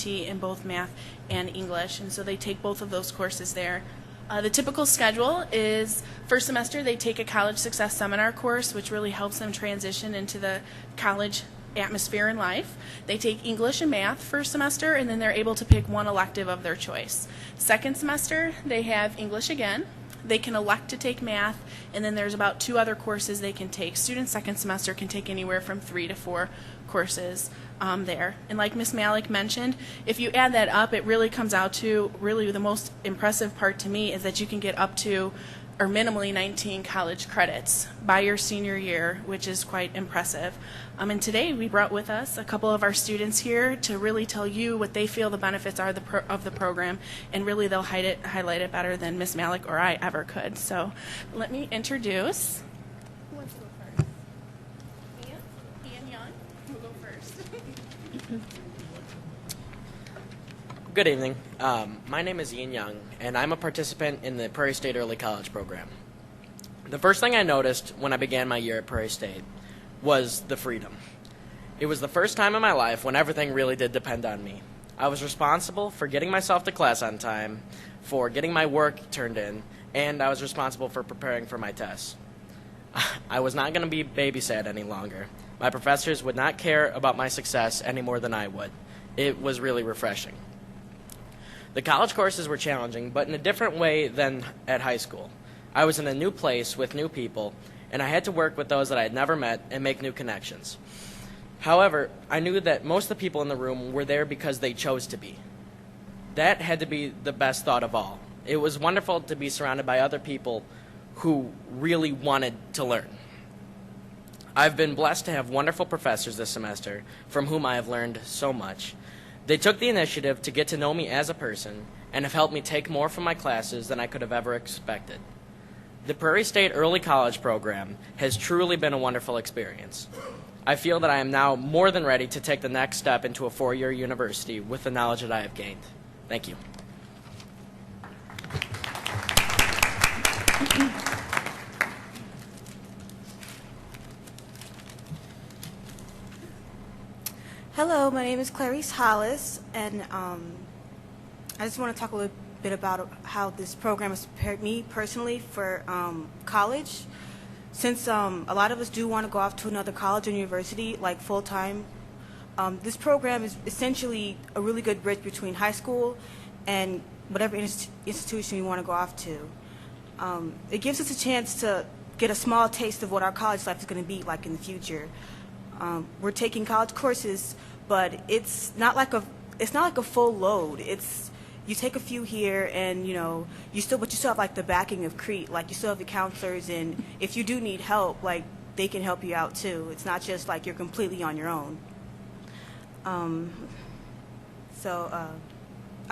in both math and English, and so they take both of those courses there. The typical schedule is first semester they take a college success seminar course, which really helps them transition into the college atmosphere and life. They take English and math first semester, and then they're able to pick one elective of their choice. Second semester, they have English again. They can elect to take math, and then there's about 2 other courses they can take. Students second semester can take anywhere from 3 to 4 courses there. And like Ms. Malik mentioned, if you add that up, it really comes out to, really the most impressive part to me is that you can get up to, or minimally 19 college credits by your senior year, which is quite impressive. And today we brought with us a couple of our students here to really tell you what they feel the benefits are of the program, and really they'll highlight it better than Ms. Malik or I ever could. So let me introduce. Who wants to go first? Ian Young will go first. Good evening. My name is Ian Young, and I'm a participant in the Prairie State Early College program. The first thing I noticed when I began my year at Prairie State was the freedom. It was the first time in my life when everything really did depend on me. I was responsible for getting myself to class on time, for getting my work turned in, and I was responsible for preparing for my tests. I was not going to be babysat any longer. My professors would not care about my success any more than I would. It was really refreshing. The college courses were challenging, but in a different way than at high school. I was in a new place with new people, and I had to work with those that I had never met and make new connections. However, I knew that most of the people in the room were there because they chose to be. That had to be the best thought of all. It was wonderful to be surrounded by other people who really wanted to learn. I've been blessed to have wonderful professors this semester from whom I have learned so much. They took the initiative to get to know me as a person and have helped me take more from my classes than I could have ever expected. The Prairie State Early College program has truly been a wonderful experience. I feel that I am now more than ready to take the next step into a 4-year university with the knowledge that I have gained. Thank you. Hello, my name is Clarice Hollis, and I just want to talk a little bit about how this program has prepared me personally for college. Since a lot of us do want to go off to another college or university, like full-time, this program is essentially a really good bridge between high school and whatever institution you want to go off to. It gives us a chance to get a small taste of what our college life is going to be like in the future. We're taking college courses, but it's not like a full load. You take a few here, and you still have like the backing of Crete. Like you still have the counselors, and if you do need help, like they can help you out too. It's not just like you're completely on your own. I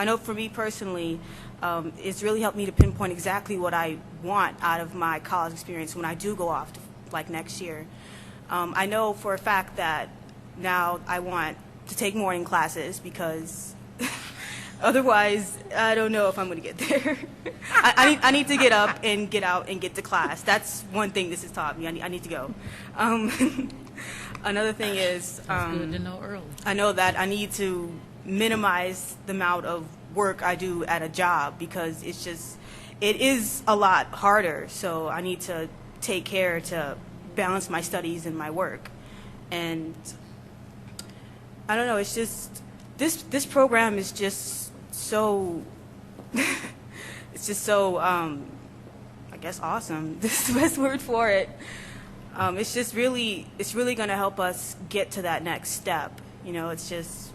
know for me personally, it's really helped me to pinpoint exactly what I want out of my college experience when I do go off to, like next year. I know for a fact that now I want to take morning classes because otherwise I don't know if I'm going to get there. I need to get up and get out and get to class. That's one thing this has taught me. I need to go. Another thing is good to know early. I know that I need to minimize the amount of work I do at a job because it is a lot harder. So I need to take care to balance my studies and my work. And I don't know, it's just this program is just so it's just so I guess awesome. This is the best word for it. It's really going to help us get to that next step. It's just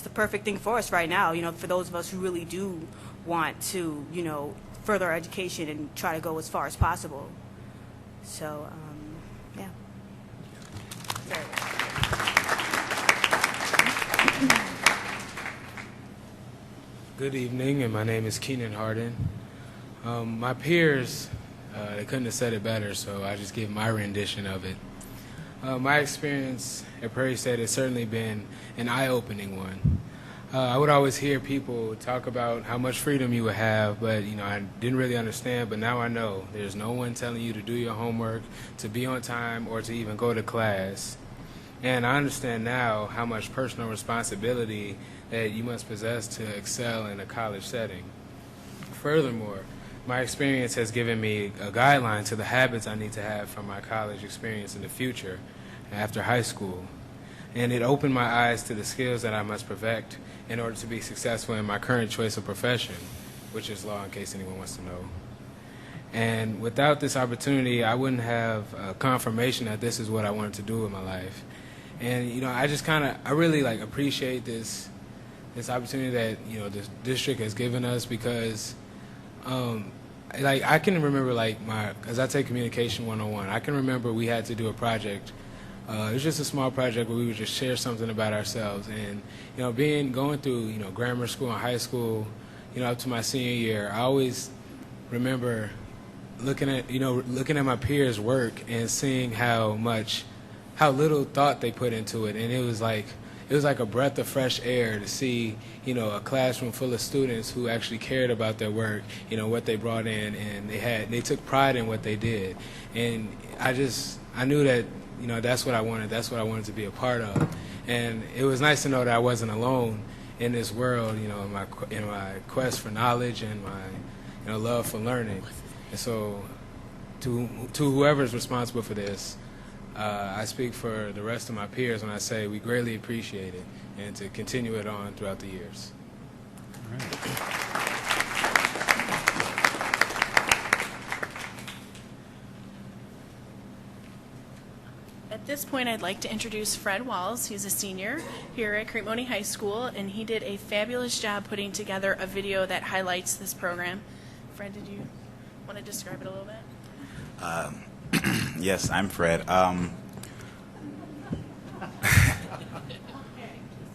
the perfect thing for us right now, for those of us who really do want to, further our education and try to go as far as possible. So, yeah. Good evening, and my name is Keenan Harden. My peers, they couldn't have said it better, so I just give my rendition of it. My experience at Prairie State has certainly been an eye-opening one. I would always hear people talk about how much freedom you would have, but I didn't really understand. But now I know there's no one telling you to do your homework, to be on time, or to even go to class. And I understand now how much personal responsibility that you must possess to excel in a college setting. Furthermore, my experience has given me a guideline to the habits I need to have from my college experience in the future after high school. And it opened my eyes to the skills that I must perfect in order to be successful in my current choice of profession, which is law, in case anyone wants to know. And without this opportunity, I wouldn't have confirmation that this is what I wanted to do with my life. And, you know, I really appreciate this opportunity that, you know, this district has given us, because I can remember because I take communication 101. I can remember we had to do a project. It was just a small project where we would just share something about ourselves. And, you know, going through, you know, grammar school and high school, you know, up to my senior year, I always remember looking at my peers' work and seeing how little thought they put into it. And it was like a breath of fresh air to see, you know, a classroom full of students who actually cared about their work, you know, what they brought in, and they took pride in what they did. And I knew that, you know, that's what I wanted to be a part of. And it was nice to know that I wasn't alone in this world, you know, in my quest for knowledge and my, you know, love for learning. And so to whoever's responsible for this, I speak for the rest of my peers when I say we greatly appreciate it, and to continue it on throughout the years. All right. At this point, I'd like to introduce Fred Walls. He's a senior here at Crete Monee High School, and he did a fabulous job putting together a video that highlights this program. Fred, did you want to describe it a little bit? Yes, I'm Fred.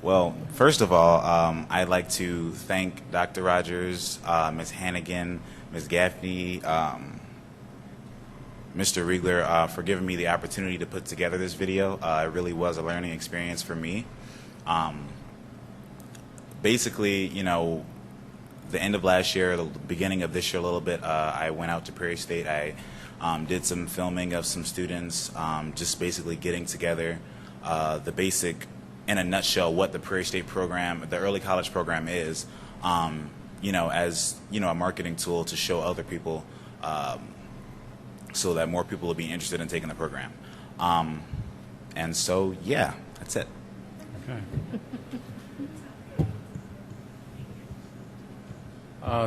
Well, first of all, I'd like to thank Dr. Rogers, Ms. Hannigan, Ms. Gaffney, Mr. Riegler for giving me the opportunity to put together this video. It really was a learning experience for me. Basically, you know, the end of last year, the beginning of this year a little bit, I went out to Prairie State. I did some filming of some students, just basically getting together the basic, in a nutshell, what the Prairie State program, the early college program is, you know, as, you know, a marketing tool to show other people so that more people will be interested in taking the program. And so, yeah, that's it. Okay.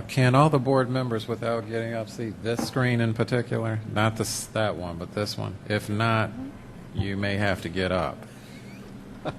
Can all the board members, without getting up, see this screen in particular? Not that one, but this one. If not, you may have to get up. Okay.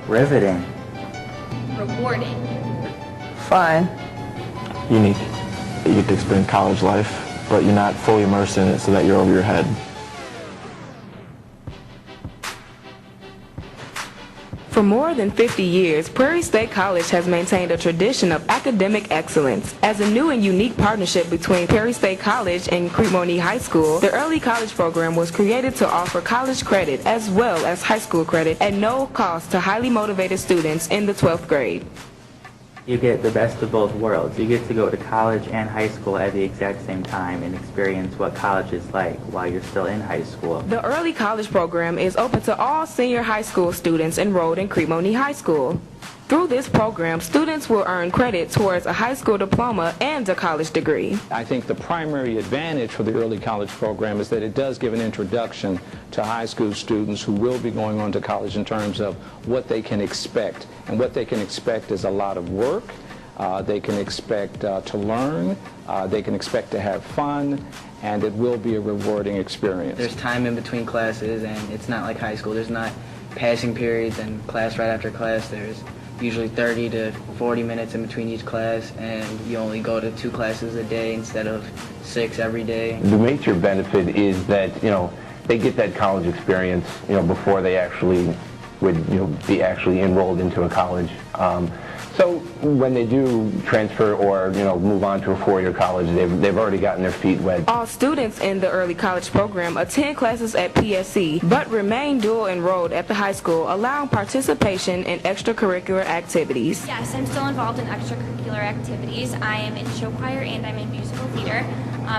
Riveting. Rewarding. Fun. Unique. You get to experience college life, but you're not fully immersed in it so that you're over your head. For more than 50 years, Prairie State College has maintained a tradition of academic excellence. As a new and unique partnership between Prairie State College and Crete Monee High School, the early college program was created to offer college credit as well as high school credit at no cost to highly motivated students in the 12th grade. You get the best of both worlds. You get to go to college and high school at the exact same time and experience what college is like while you're still in high school. The early college program is open to all senior high school students enrolled in Crete Monee High School. Through this program, students will earn credit towards a high school diploma and a college degree. I think the primary advantage for the early college program is that it does give an introduction to high school students who will be going on to college in terms of what they can expect. And what they can expect is a lot of work. They can expect to learn. They can expect to have fun. And it will be a rewarding experience. There's time in between classes, and it's not like high school. There's not passing periods and class right after class. usually 30 to 40 minutes in between each class, and you only go to 2 classes a day instead of 6 every day. The major benefit is that, they get that college experience, before they actually would, be actually enrolled into a college. So when they do transfer or, move on to a 4-year college, they've already gotten their feet wet. All students in the early college program attend classes at PSC, but remain dual enrolled at the high school, allowing participation in extracurricular activities. Yes, I'm still involved in extracurricular activities. I am in show choir and I'm in musical theater.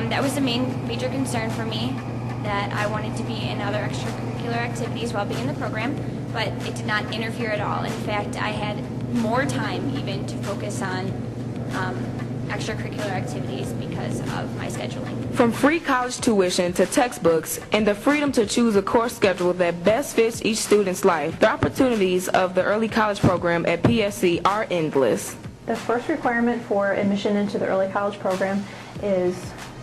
That was the major concern for me, that I wanted to be in other extracurricular activities while being in the program, but it did not interfere at all. In fact, I had more time even to focus on extracurricular activities because of my scheduling. From free college tuition to textbooks and the freedom to choose a course schedule that best fits each student's life, the opportunities of the early college program at PSC are endless. The first requirement for admission into the early college program is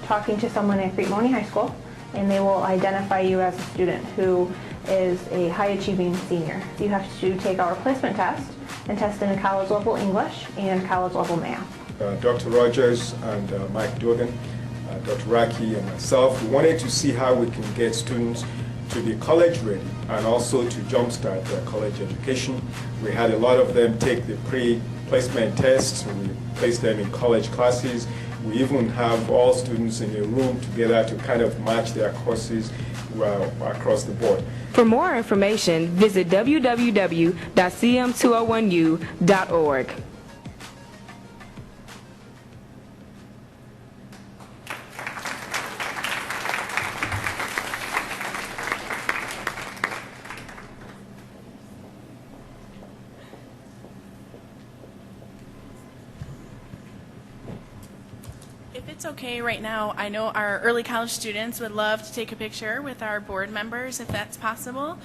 talking to someone at Crete Monee High School, and they will identify you as a student who is a high-achieving senior. You have to take our placement test and test in college-level English and college-level math. Dr. Rogers and Mike Dogan, Dr. Raki and myself, we wanted to see how we can get students to be college ready and also to jumpstart their college education. We had a lot of them take the pre-placement tests. We placed them in college classes. We even have all students in a room together to kind of match their courses across the board. For more information, visit www.cm201u.org. If it's okay right now, I know our early college students would love to take a picture with our board members, if that's possible.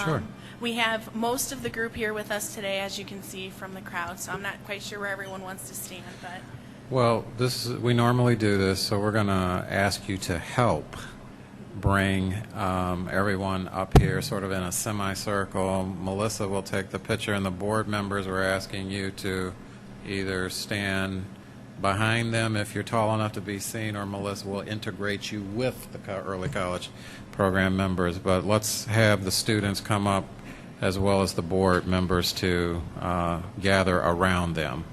Sure. We have most of the group here with us today, as you can see from the crowd, so I'm not quite sure where everyone wants to stand, but Well, we normally do this, so we're going to ask you to help bring everyone up here sort of in a semicircle. Melissa will take the picture, and the board members, we're asking you to either stand behind them if you're tall enough to be seen, or Melissa will integrate you with the early college program members. But let's have the students come up as well as the board members to gather around them.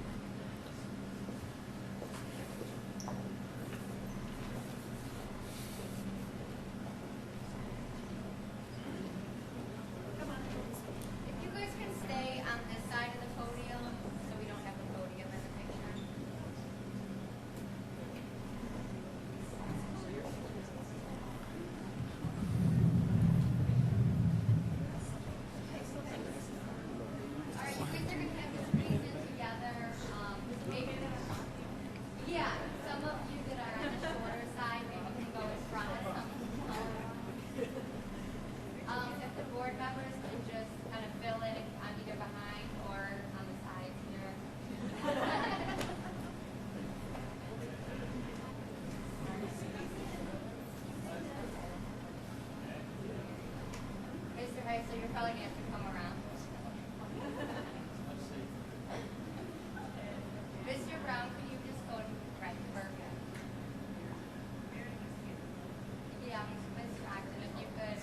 So you're probably going to have to come around. Mr. Brown, could you just go right perfect? Yeah, Mr. Acton, if you could.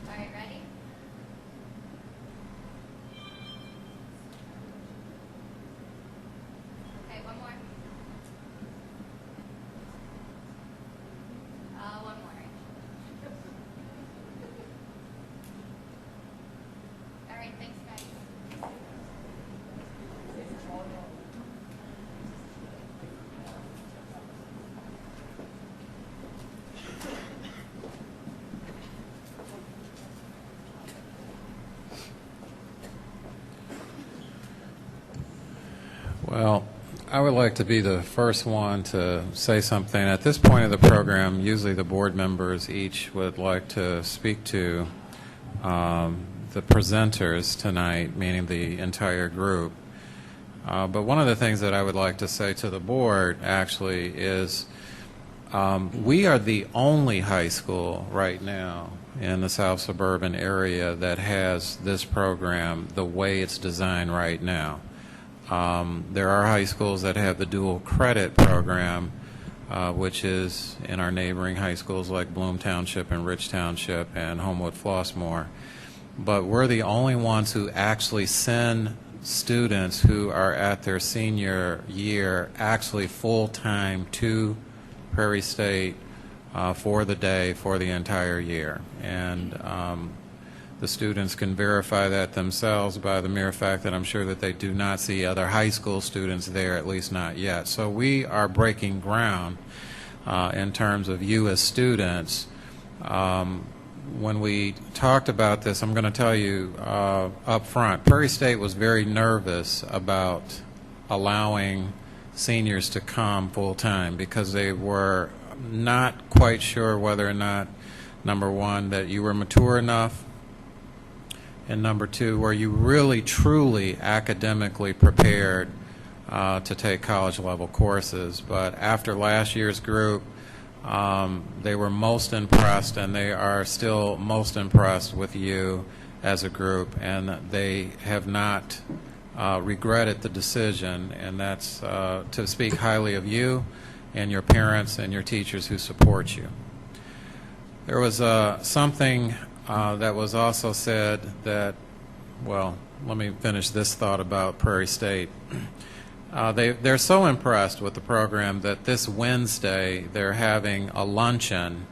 All right, ready? Okay, one more. One more. All right, thanks, guys. Well, I would like to be the first one to say something. At this point of the program, usually the board members each would like to speak to the presenters tonight, meaning the entire group. But one of the things that I would like to say to the board actually is we are the only high school right now in the South Suburban area that has this program the way it's designed right now. There are high schools that have the dual credit program, which is in our neighboring high schools like Bloom Township and Rich Township and Homewood Flossmoor. But we're the only ones who actually send students who are at their senior year actually full-time to Prairie State for the day, for the entire year. And the students can verify that themselves by the mere fact that I'm sure that they do not see other high school students there, at least not yet. So we are breaking ground in terms of you as students. When we talked about this, I'm going to tell you up front, Prairie State was very nervous about allowing seniors to come full-time because they were not quite sure whether or not, number one, that you were mature enough, and number two, were you really truly academically prepared to take college-level courses. But after last year's group, they were most impressed, and they are still most impressed with you as a group, and they have not regretted the decision, and that's to speak highly of you and your parents and your teachers who support you. There was something that was also said that, well, let me finish this thought about Prairie State. They're so impressed with the program that this Wednesday they're having a luncheon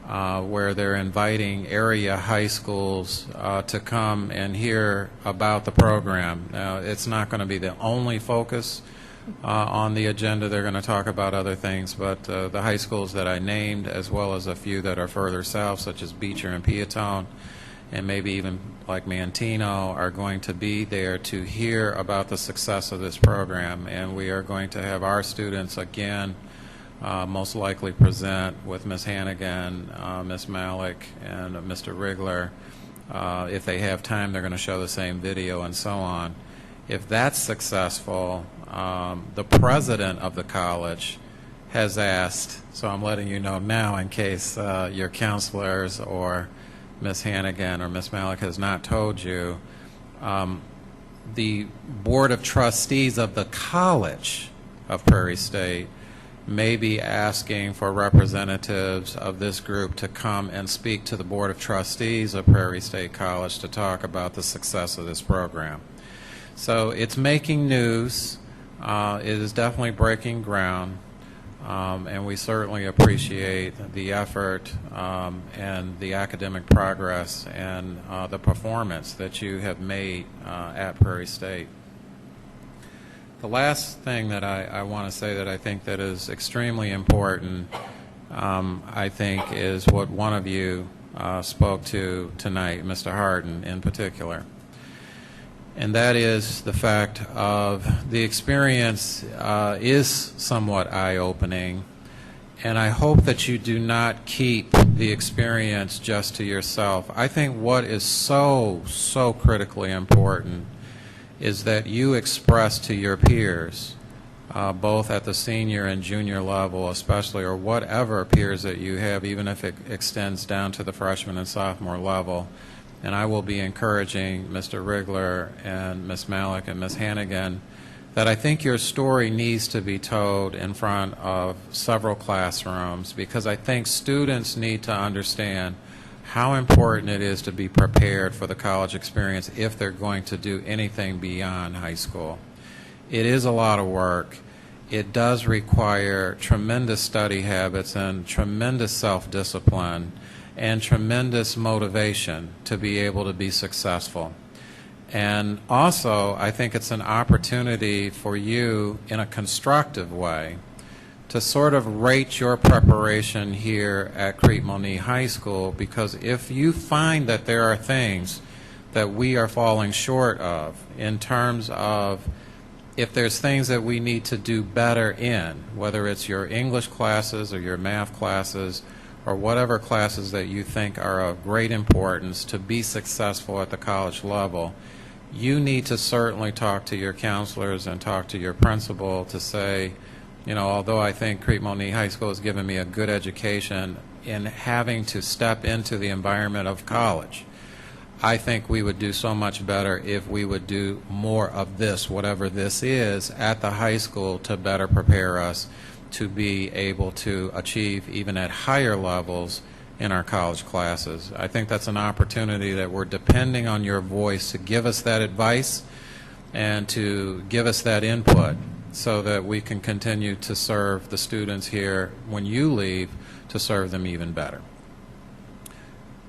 where they're inviting area high schools to come and hear about the program. Now, it's not going to be the only focus on the agenda. They're going to talk about other things, but the high schools that I named, as well as a few that are further south, such as Beecher and Peatone, and maybe even like Mantino, are going to be there to hear about the success of this program. And we are going to have our students again most likely present with Ms. Hannigan, Ms. Malik, and Mr. Rigler. If they have time, they're going to show the same video and so on. If that's successful, the president of the college has asked, so I'm letting you know now in case your counselors or Ms. Hannigan or Ms. Malik has not told you, the Board of Trustees of the College of Prairie State may be asking for representatives of this group to come and speak to the Board of Trustees of Prairie State College to talk about the success of this program. So it's making news. It is definitely breaking ground, and we certainly appreciate the effort and the academic progress and the performance that you have made at Prairie State. The last thing that I want to say that I think that is extremely important, I think, is what one of you spoke to tonight, Mr. Harden in particular. And that is the fact of the experience is somewhat eye-opening, and I hope that you do not keep the experience just to yourself. I think what is so critically important is that you express to your peers, both at the senior and junior level especially, or whatever peers that you have, even if it extends down to the freshman and sophomore level. And I will be encouraging Mr. Rigler and Ms. Malik and Ms. Hannigan that I think your story needs to be told in front of several classrooms, because I think students need to understand how important it is to be prepared for the college experience if they're going to do anything beyond high school. It is a lot of work. It does require tremendous study habits and tremendous self-discipline and tremendous motivation to be able to be successful. And also, I think it's an opportunity for you in a constructive way to sort of rate your preparation here at Crete Monee High School, because if you find that there are things that we are falling short of in terms of if there's things that we need to do better in, whether it's your English classes or your math classes or whatever classes that you think are of great importance to be successful at the college level, you need to certainly talk to your counselors and talk to your principal to say, you know, although I think Crete Monee High School has given me a good education, in having to step into the environment of college, I think we would do so much better if we would do more of this, whatever this is, at the high school to better prepare us to be able to achieve even at higher levels in our college classes. I think that's an opportunity that we're depending on your voice to give us that advice and to give us that input so that we can continue to serve the students here when you leave, to serve them even better.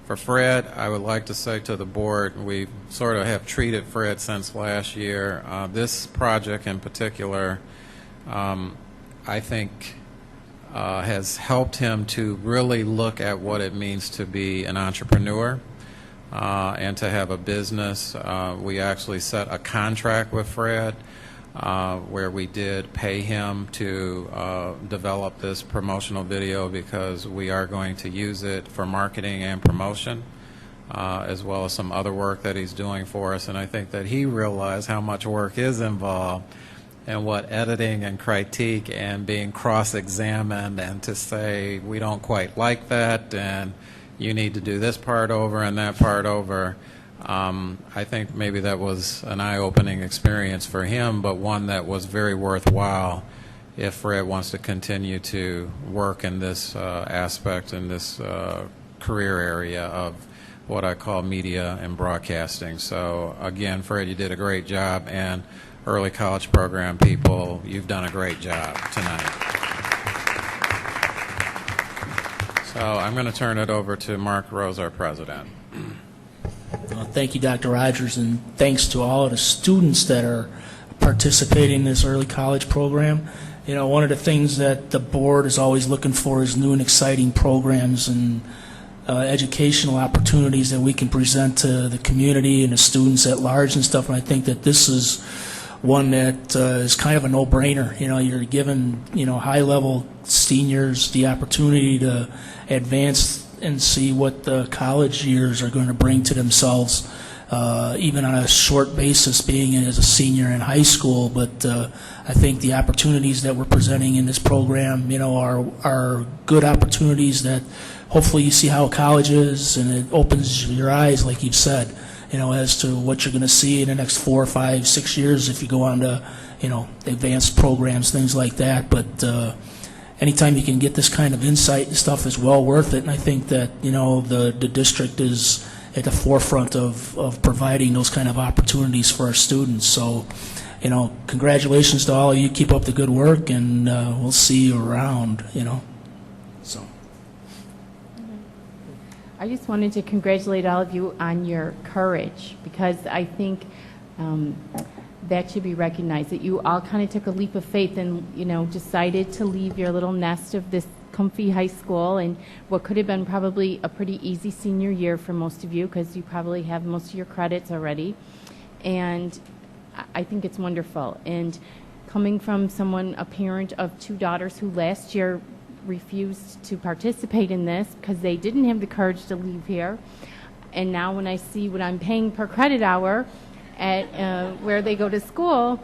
For Fred, I would like to say to the board, we sort of have treated Fred since last year. This project in particular, I think, has helped him to really look at what it means to be an entrepreneur and to have a business. We actually set a contract with Fred where we did pay him to develop this promotional video because we are going to use it for marketing and promotion, as well as some other work that he's doing for us. And I think that he realized how much work is involved and what editing and critique and being cross-examined and to say we don't quite like that and you need to do this part over and that part over. I think maybe that was an eye-opening experience for him, but one that was very worthwhile if Fred wants to continue to work in this aspect, in this career area of what I call media and broadcasting. So again, Fred, you did a great job, and early college program people, you've done a great job tonight. So I'm going to turn it over to Mark Rose, our president. Thank you, Dr. Rogers, and thanks to all of the students that are participating in this early college program. You know, one of the things that the board is always looking for is new and exciting programs and educational opportunities that we can present to the community and the students at large and stuff. And I think that this is one that is kind of a no-brainer. You know, you're giving, you know, high-level seniors the opportunity to advance and see what the college years are going to bring to themselves, even on a short basis, being as a senior in high school. But I think the opportunities that we're presenting in this program, you know, are good opportunities that hopefully you see how college is, and it opens your eyes, like you've said, you know, as to what you're going to see in the next 4, 5, 6 years if you go on to, you know, advanced programs, things like that. But anytime you can get this kind of insight and stuff is well worth it, and I think that, you know, the district is at the forefront of providing those kind of opportunities for our students. So, you know, congratulations to all of you. Keep up the good work, and we'll see you around, you know. So. I just wanted to congratulate all of you on your courage, because I think that should be recognized, that you all kind of took a leap of faith and, you know, decided to leave your little nest of this comfy high school and what could have been probably a pretty easy senior year for most of you, because you probably have most of your credits already. And I think it's wonderful. And coming from someone, a parent of 2 daughters who last year refused to participate in this because they didn't have the courage to leave here, and now when I see what I'm paying per credit hour at where they go to school,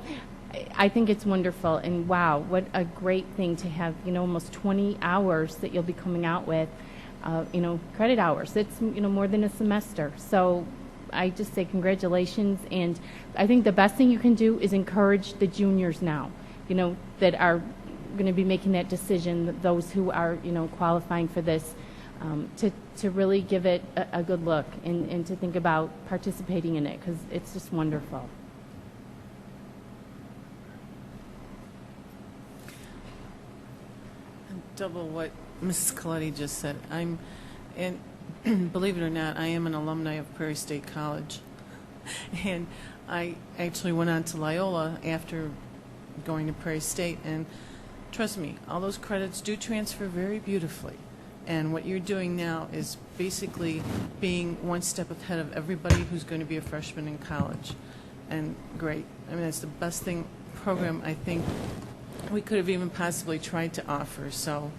I think it's wonderful. And wow, what a great thing to have, you know, almost 20 hours that you'll be coming out with, you know, credit hours. It's, you know, more than a semester. So I just say congratulations, and I think the best thing you can do is encourage the juniors now, you know, that are going to be making that decision, those who are, you know, qualifying for this, to really give it a good look and to think about participating in it, because it's just wonderful. Double what Mrs. Coletti just said. And believe it or not, I am an alumni of Prairie State College, and I actually went on to Loyola after going to Prairie State, and trust me, all those credits do transfer very beautifully. And what you're doing now is basically being one step ahead of everybody who's going to be a freshman in college. And great. I mean, it's the best program I think we could have even possibly tried to offer. So,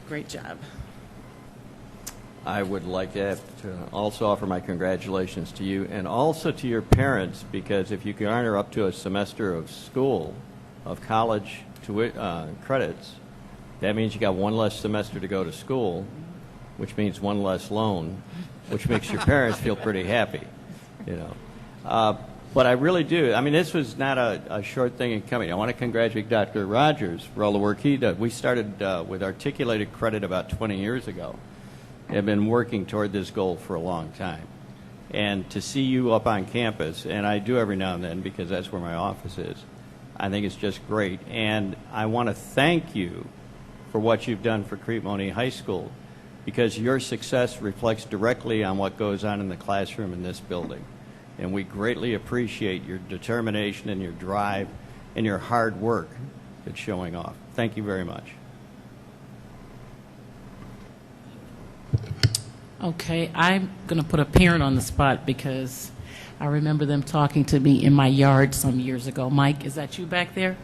great job. I would like to also offer my congratulations to you and also to your parents, because if you garner up to a semester of school, of college credits, that means you got one less semester to go to school, which means one less loan, which makes your parents feel pretty happy, you know. But I really do. I mean, this was not a short thing in coming. I want to congratulate Dr. Rogers for all the work he did. We started with articulated credit about 20 years ago. Have been working toward this goal for a long time. And to see you up on campus, and I do every now and then because that's where my office is, I think it's just great. And I want to thank you for what you've done for Crete Monee High School, because your success reflects directly on what goes on in the classroom in this building. And we greatly appreciate your determination and your drive and your hard work that's showing off. Thank you very much. Okay, I'm going to put a parent on the spot because I remember them talking to me in my yard some years ago. Mike, is that you back there?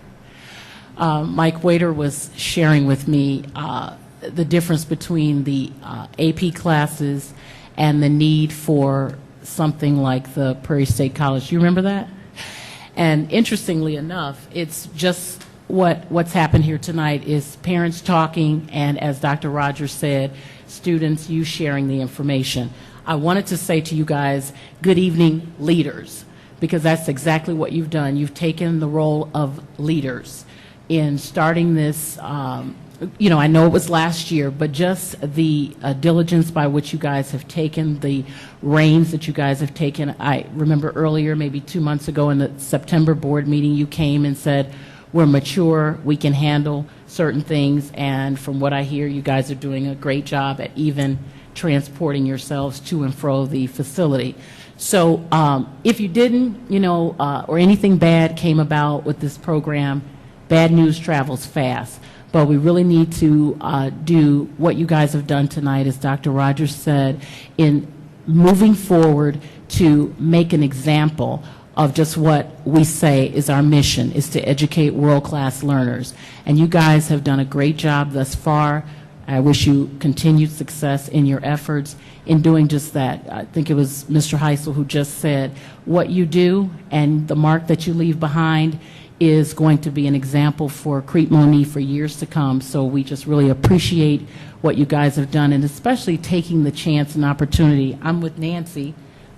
Mike Waiter was sharing with me the difference between the AP classes and the need for something like the Prairie State College. You remember that? And interestingly enough, it's just what's happened here tonight is parents talking, and as Dr. Rogers said, students, you sharing the information. I wanted to say to you guys, good evening, leaders, because that's exactly what you've done. You've taken the role of leaders in starting this. You know, I know it was last year, but just the diligence by which you guys have taken, the reins that you guys have taken. I remember earlier, maybe 2 months ago in the September board meeting, you came and said, we're mature, we can handle certain things, and from what I hear, you guys are doing a great job at even transporting yourselves to and fro the facility. So if you didn't, you know, or anything bad came about with this program, bad news travels fast. But we really need to do what you guys have done tonight, as Dr. Rogers said, in moving forward to make an example of just what we say is our mission, is to educate world-class learners. And you guys have done a great job thus far. I wish you continued success in your efforts in doing just that. I think it was Mr. Heisel who just said, what you do and the mark that you leave behind is going to be an example for Crete Monee for years to come. So we just really appreciate what you guys have done, and especially taking the chance and opportunity. I'm with Nancy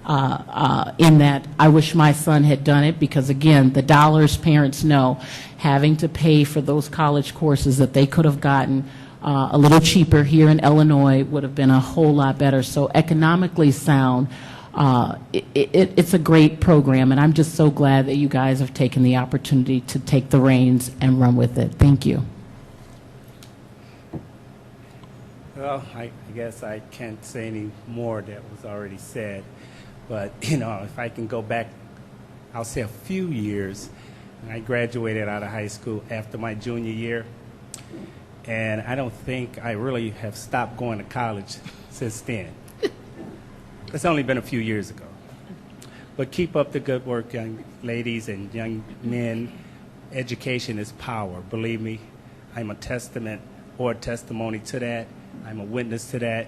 in that I wish my son had done it, because again, the dollars parents know, having to pay for those college courses that they could have gotten a little cheaper here in Illinois would have been a whole lot better. So economically sound, it's a great program, and I'm just so glad that you guys have taken the opportunity to take the reins and run with it. Thank you. Well, I guess I can't say any more that was already said, but you know, if I can go back, I'll say a few years. I graduated out of high school after my junior year, and I don't think I really have stopped going to college since then. It's only been a few years ago. But keep up the good work, young ladies and young men. Education is power. Believe me, I'm a testament or a testimony to that. I'm a witness to that.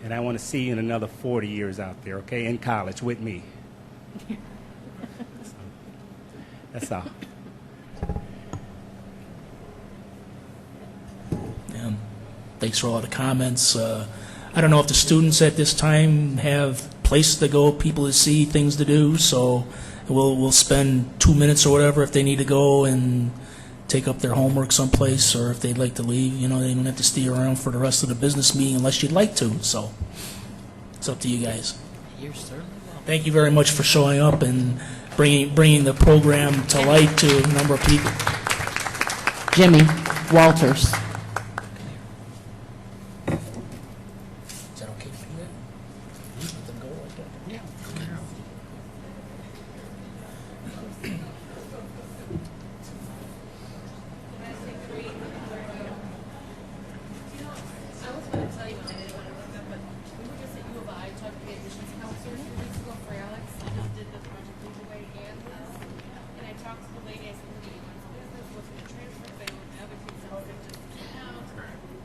And I want to see you in another 40 years out there, okay, in college with me. That's all. Thanks for all the comments. I don't know if the students at this time have places to go, people to see, things to do, so we'll spend 2 minutes or whatever if they need to go and take up their homework someplace, or if they'd like to leave. You know, they don't have to stay around for the rest of the business meeting unless you'd like to, so it's up to you guys. You're certainly welcome. Thank you very much for showing up and bringing the program to light to a number of people. Jimmy Walters. Is that okay to do that? You let them go like that? Yeah.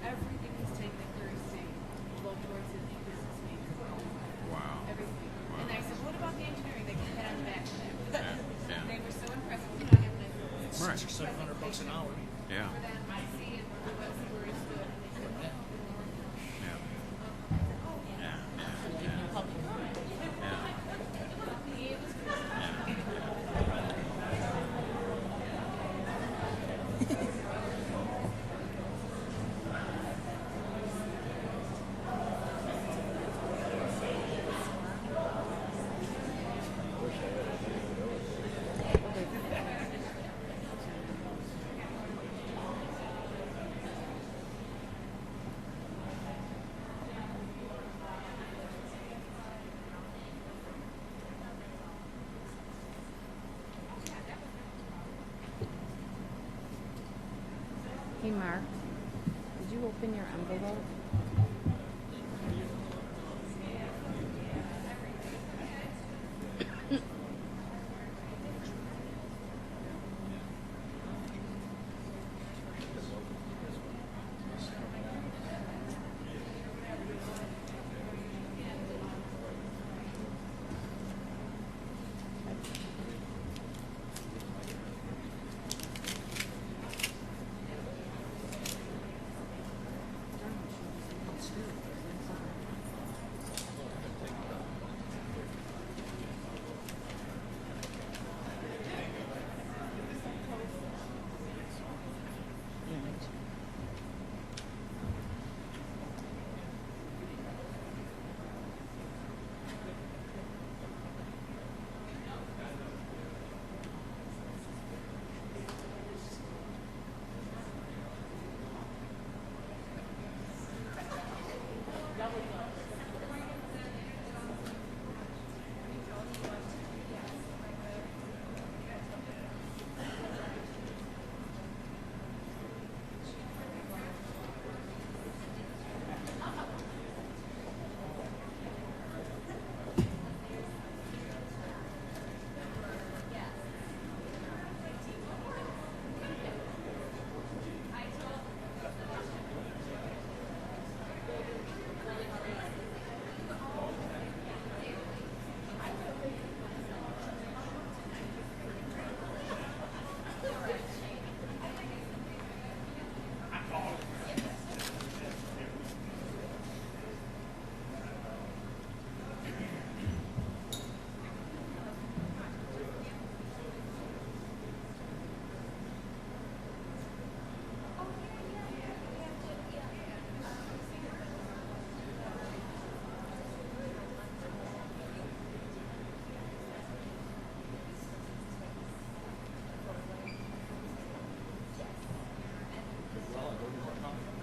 Everything is taken very safe. Low towards it, Yeah. Hey, Mark, did you open your envelope?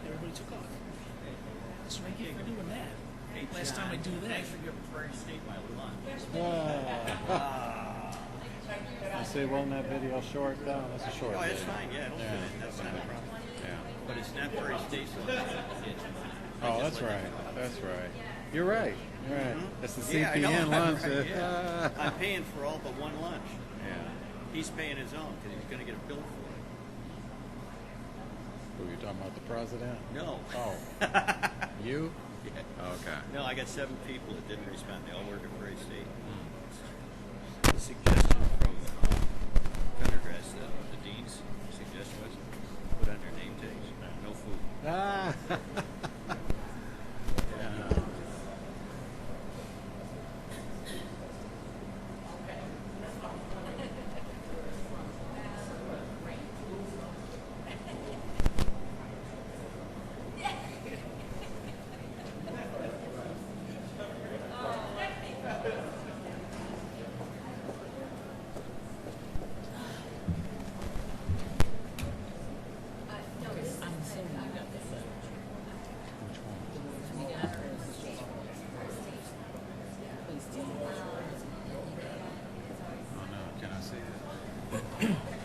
Everybody took off. So thank you for doing that. Last time I do that. Thanks for giving Prairie State my lunch. I say, wasn't that video short? No, that's a short Oh, video. it's fine. Yeah, it'll fit in. That's not a problem. Yeah. But it's not Prairie State's lunch. It's mine. Oh, that's right. That's right. You're right. You're right. Mhm. It's the Yeah, I know, CPN I'm lunch. right, yeah. I'm paying for all but one lunch. Yeah. He's paying his own because he's going to get a bill for it. Who, you talking about the president? No. Oh. You? Yeah. Okay. No, I got 7 people that didn't respond. They all work at Prairie State. The suggestion from Pendergrass, the dean's suggestion was put on their name tags, no food. Ah. Yeah.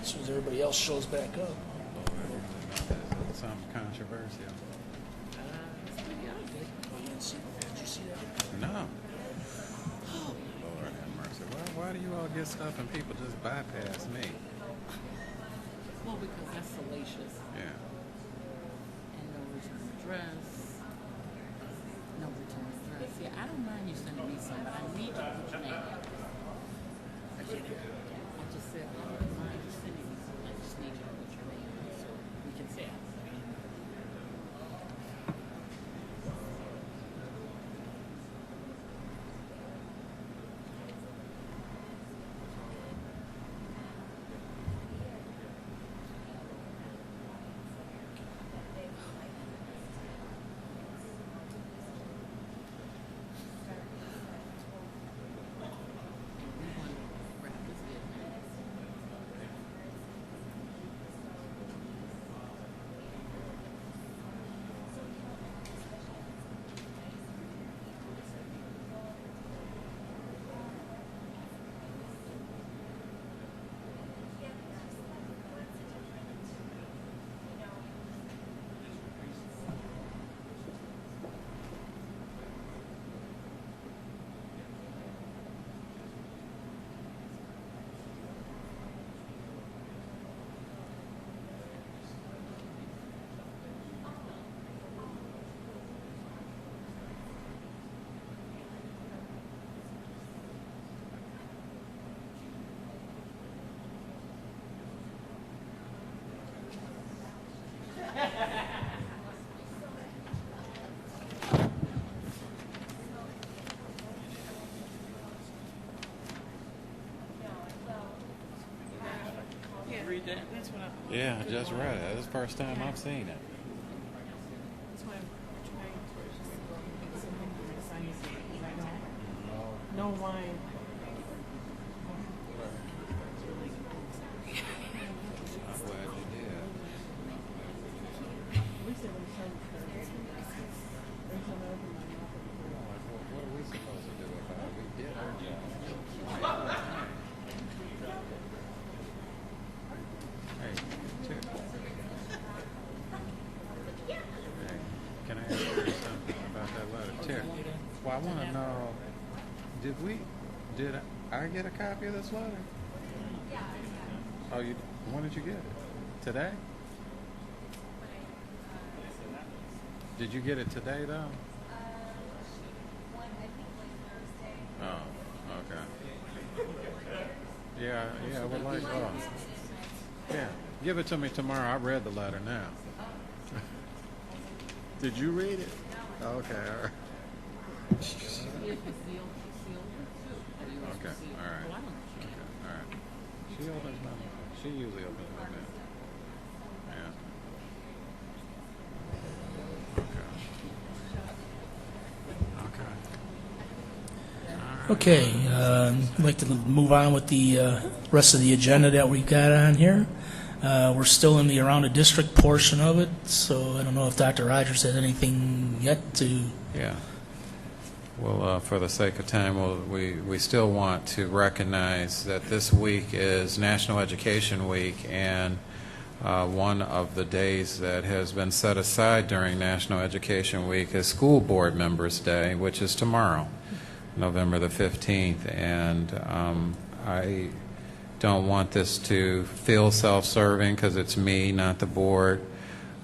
As soon as everybody else shows back up. Some controversial. Did you see that? No. Lord have mercy. Why do you all get stuff and people just bypass me? Well, because that's salacious. Yeah. And no return address. No return address. Yeah, I don't mind you sending me some, but I need you to put your name down. I just said, I don't mind you sending me some. I just need you to put your name down so we can read that. That's what I. Yeah, I just read it. This is the first time I've seen it. That's why I'm trying to get something to sign this because I don't know why. I'm glad you did. What are we supposed to do about it? We did our job. Hey, Tiff. Hey, can I ask you something about that letter? Tiff, well, I want to know, did I get a copy of this letter? Oh, when did you get it? Today? Did you get it today, though? Oh, okay. Yeah, I would like, yeah, give it to me tomorrow. I read the letter now. Did you read it? Okay, all right. Okay, all right. Okay, all right. She opens my, she usually opens my mail. Yeah. Okay, I'd like to move on with the rest of the agenda that we've got on here. We're still in the around the district portion of it, so I don't know if Dr. Rogers has anything yet to... Yeah. Well, for the sake of time, we still want to recognize that this week is National Education Week, and one of the days that has been set aside during National Education Week is School Board Members Day, which is tomorrow, November the 15th. And I don't want this to feel self-serving because it's me, not the board,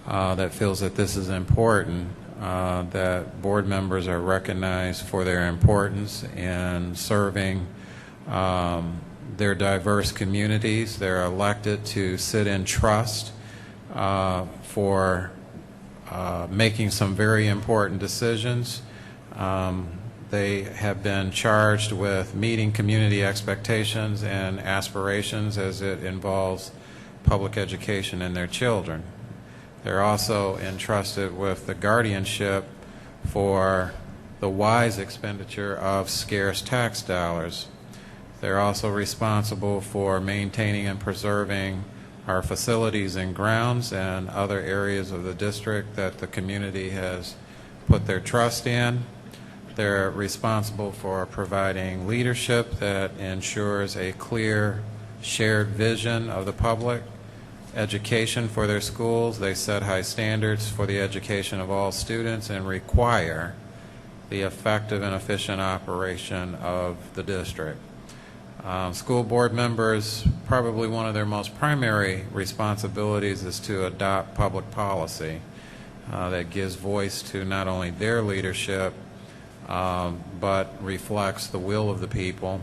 that feels that this is important. That board members are recognized for their importance in serving their diverse communities. They're elected to sit in trust for making some very important decisions. They have been charged with meeting community expectations and aspirations as it involves public education and their children. They're also entrusted with the guardianship for the wise expenditure of scarce tax dollars. They're also responsible for maintaining and preserving our facilities and grounds and other areas of the district that the community has put their trust in. They're responsible for providing leadership that ensures a clear, shared vision of the public. Education for their schools. They set high standards for the education of all students and require the effective and efficient operation of the district. School board members, probably one of their most primary responsibilities is to adopt public policy that gives voice to not only their leadership but reflects the will of the people.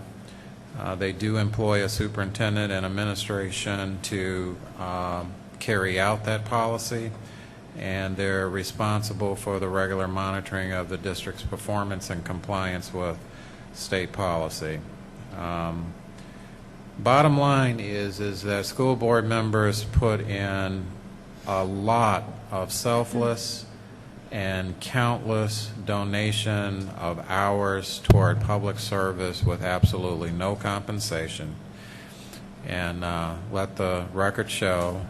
They do employ a superintendent and administration to carry out that policy, and they're responsible for the regular monitoring of the district's performance and compliance with state policy. Bottom line is that school board members put in a lot of selfless and countless donation of hours toward public service with absolutely no compensation. And let the record show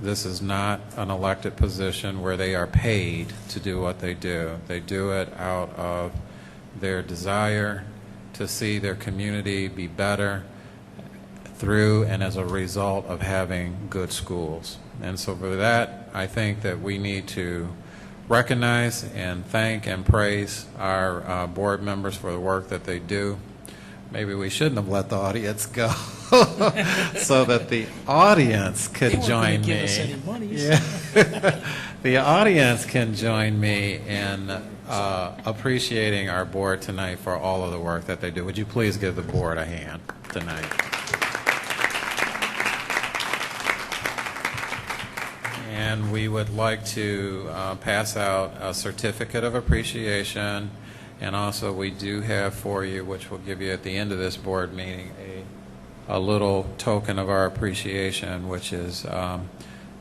this is not an elected position where they are paid to do what they do. They do it out of their desire to see their community be better through and as a result of having good schools. And so for that, I think that we need to recognize and thank and praise our board members for the work that they do. Maybe we shouldn't have let the audience go so that the audience could join me. Yeah. The audience can join me in appreciating our board tonight for all of the work that they do. Would you please give the board a hand tonight? And we would like to pass out a certificate of appreciation, and also we do have for you, which we'll give you at the end of this board meeting, a little token of our appreciation, which is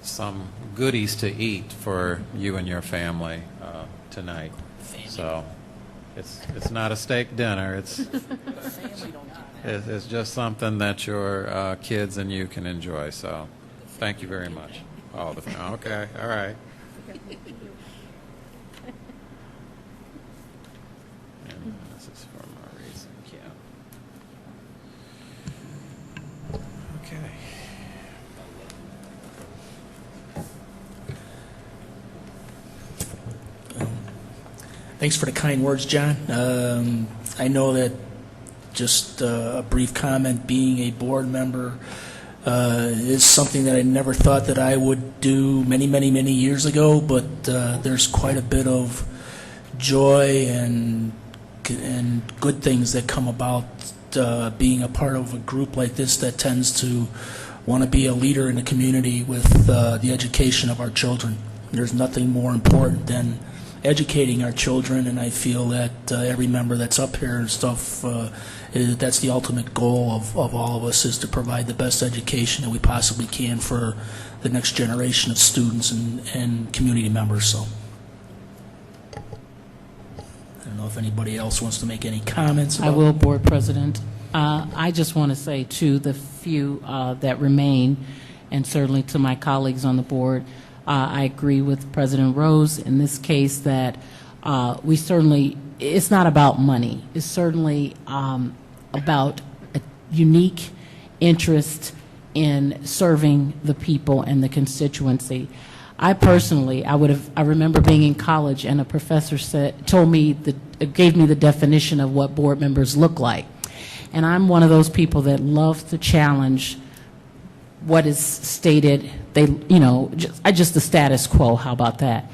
some goodies to eat for you and your family tonight. So it's not a steak dinner. It's just something that your kids and you can enjoy. So thank you very much. Oh, okay, all right. And this is for Maurice and Kim. Okay. Thanks for the kind words, John. I know that just a brief comment, being a board member is something that I never thought that I would do many, many, many years ago, but there's quite a bit of joy and good things that come about being a part of a group like this that tends to want to be a leader in the community with the education of our children. There's nothing more important than educating our children, and I feel that every member that's up here and stuff, that's the ultimate goal of all of us, is to provide the best education that we possibly can for the next generation of students and community members. So I don't know if anybody else wants to make any comments about I will, Board President. I just want to say to the few that remain, and certainly to my colleagues on the board, I agree with President Rose in this case that we certainly, it's not about money. It's certainly about a unique interest in serving the people and the constituency. I personally, I remember being in college and a professor gave me the definition of what board members look like. And I'm one of those people that love to challenge what is stated. Just the status quo. How about that?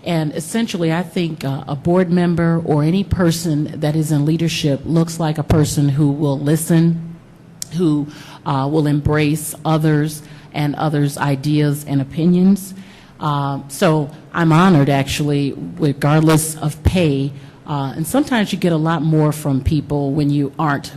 And essentially, I think a board member or any person that is in leadership looks like a person who will listen, who will embrace others and others' ideas and opinions. So I'm honored, actually, regardless of pay. And sometimes you get a lot more from people when you aren't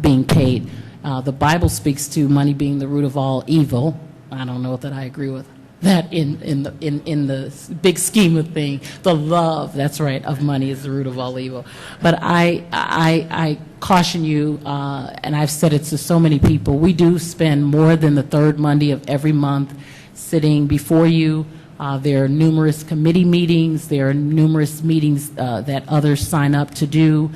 being paid. The Bible speaks to money being the root of all evil. I don't know that I agree with that in the big scheme of things. The love, that's right, of money is the root of all evil. But I caution you, and I've said it to so many people, we do spend more than the third Monday of every month sitting before you. There are numerous committee meetings. There are numerous meetings that others sign up to do,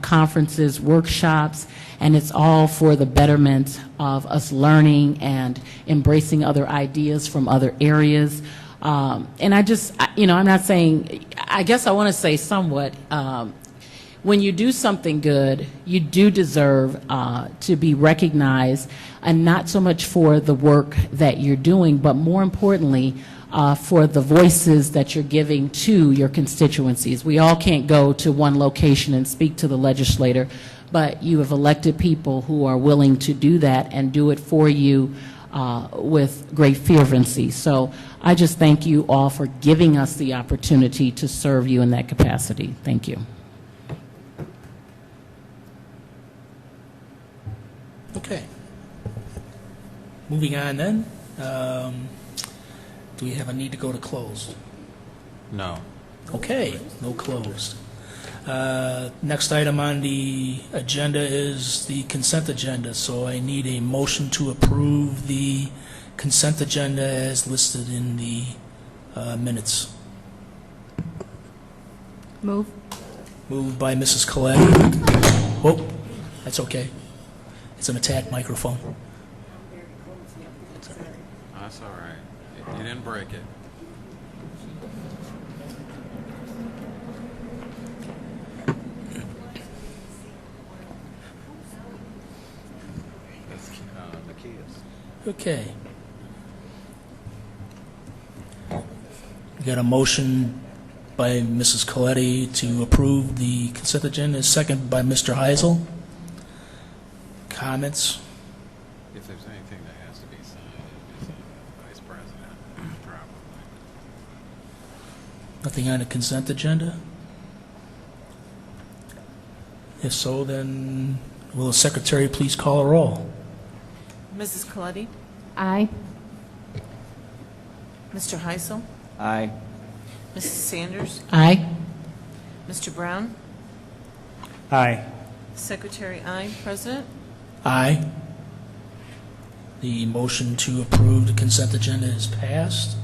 conferences, workshops, and it's all for the betterment of us learning and embracing other ideas from other areas. And I'm not saying, I guess I want to say somewhat, when you do something good, you do deserve to be recognized, and not so much for the work that you're doing, but more importantly, for the voices that you're giving to your constituencies. We all can't go to one location and speak to the legislator, but you have elected people who are willing to do that and do it for you with great fervency. So I just thank you all for giving us the opportunity to serve you in that capacity. Thank you. Okay. Moving on then. Do we have a need to go to close? No. Okay, no closed. Next item on the agenda is the consent agenda. So I need a motion to approve the consent agenda as listed in the minutes. Move. Moved by Mrs. Coletti. Whoa, that's okay. It's an attack microphone. That's all right. You didn't break it. That's Macias. Okay. We got a motion by Mrs. Coletti to approve the consent agenda, second by Mr. Heisel. Comments? If there's anything that has to be signed, it's the Vice President, probably. Nothing on the consent agenda? If so, then will the secretary please call a roll? Mrs. Coletti? Aye. Mr. Heisel? Aye. Mrs. Sanders? Aye. Mr. Brown? Aye. Secretary, aye. President? Aye. The motion to approve the consent agenda is passed.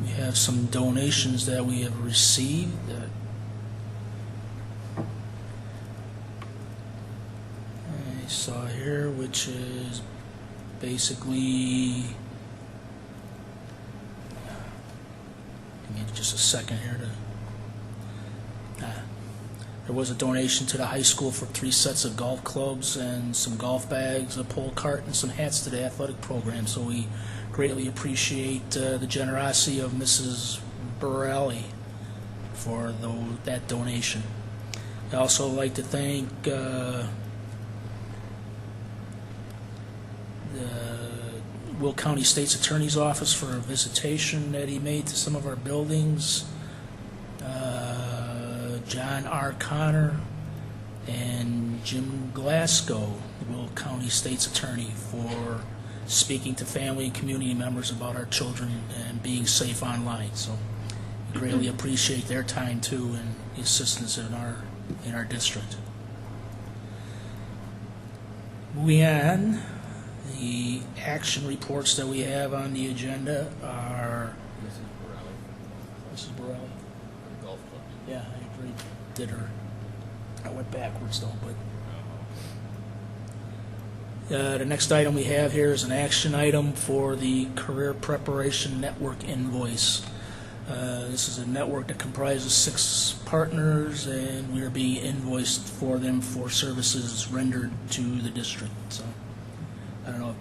We have some donations that we have received. I saw here, which is basically, give me just a second here to, there was a donation to the high school for 3 sets of golf clubs and some golf bags, a pole cart, and some hats to the athletic program. So we greatly appreciate the generosity of Mrs. Borelli for that donation. I'd also like to thank the Will County State's Attorney's Office for a visitation that he made to some of our buildings. John R. Connor and Jim Glasgow, the Will County State's Attorney, for speaking to family and community members about our children and being safe online. So we greatly appreciate their time too and the assistance in our district. Moving on, the action reports that we have on the agenda are Mrs. Borelli. Golf club. Yeah, I already did her. I went backwards though, but the next item we have here is an action item for the Career Preparation Network invoice. This is a network that comprises 6 partners, and we are being invoiced for them for services rendered to the district. So I don't know.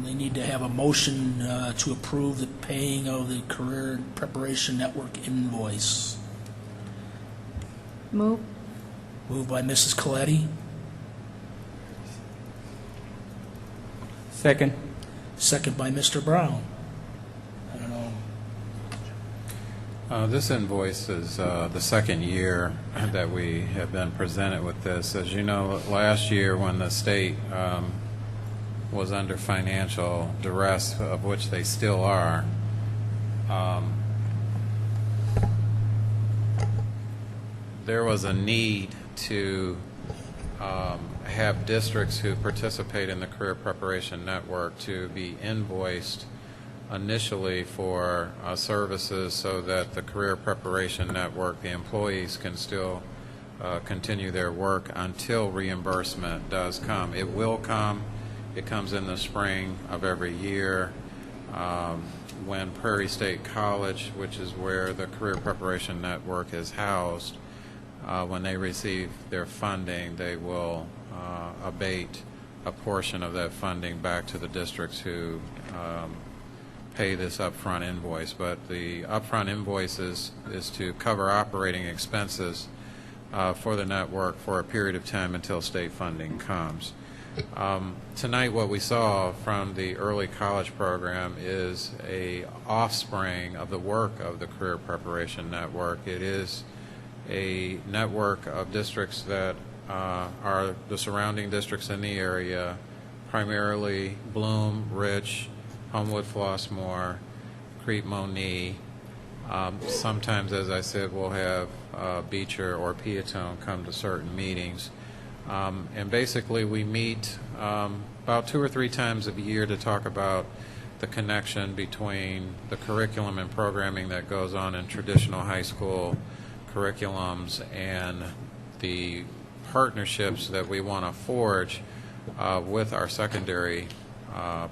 They need to have a motion to approve the paying of the Career Preparation Network invoice. Move. Moved by Mrs. Coletti. Second. Second by Mr. Brown. I don't know. This invoice is the second year that we have been presented with this. As you know, last year when the state was under financial duress, of which they still are, there was a need to have districts who participate in the Career Preparation Network to be invoiced initially for services so that the Career Preparation Network, the employees, can still continue their work until reimbursement does come. It will come. It comes in the spring of every year. When Prairie State College, which is where the Career Preparation Network is housed, when they receive their funding, they will abate a portion of that funding back to the districts who pay this upfront invoice. But the upfront invoice is to cover operating expenses for the network for a period of time until state funding comes. Tonight what we saw from the early college program is a offspring of the work of the Career Preparation Network. It is a network of districts that are the surrounding districts in the area, primarily Bloom, Rich, Homewood, Flossmoor, Crete, Monee. Sometimes, as I said, we'll have Beecher or Peatone come to certain meetings. And basically we meet about 2 or 3 times a year to talk about the connection between the curriculum and programming that goes on in traditional high school curriculums and the partnerships that we want to forge with our secondary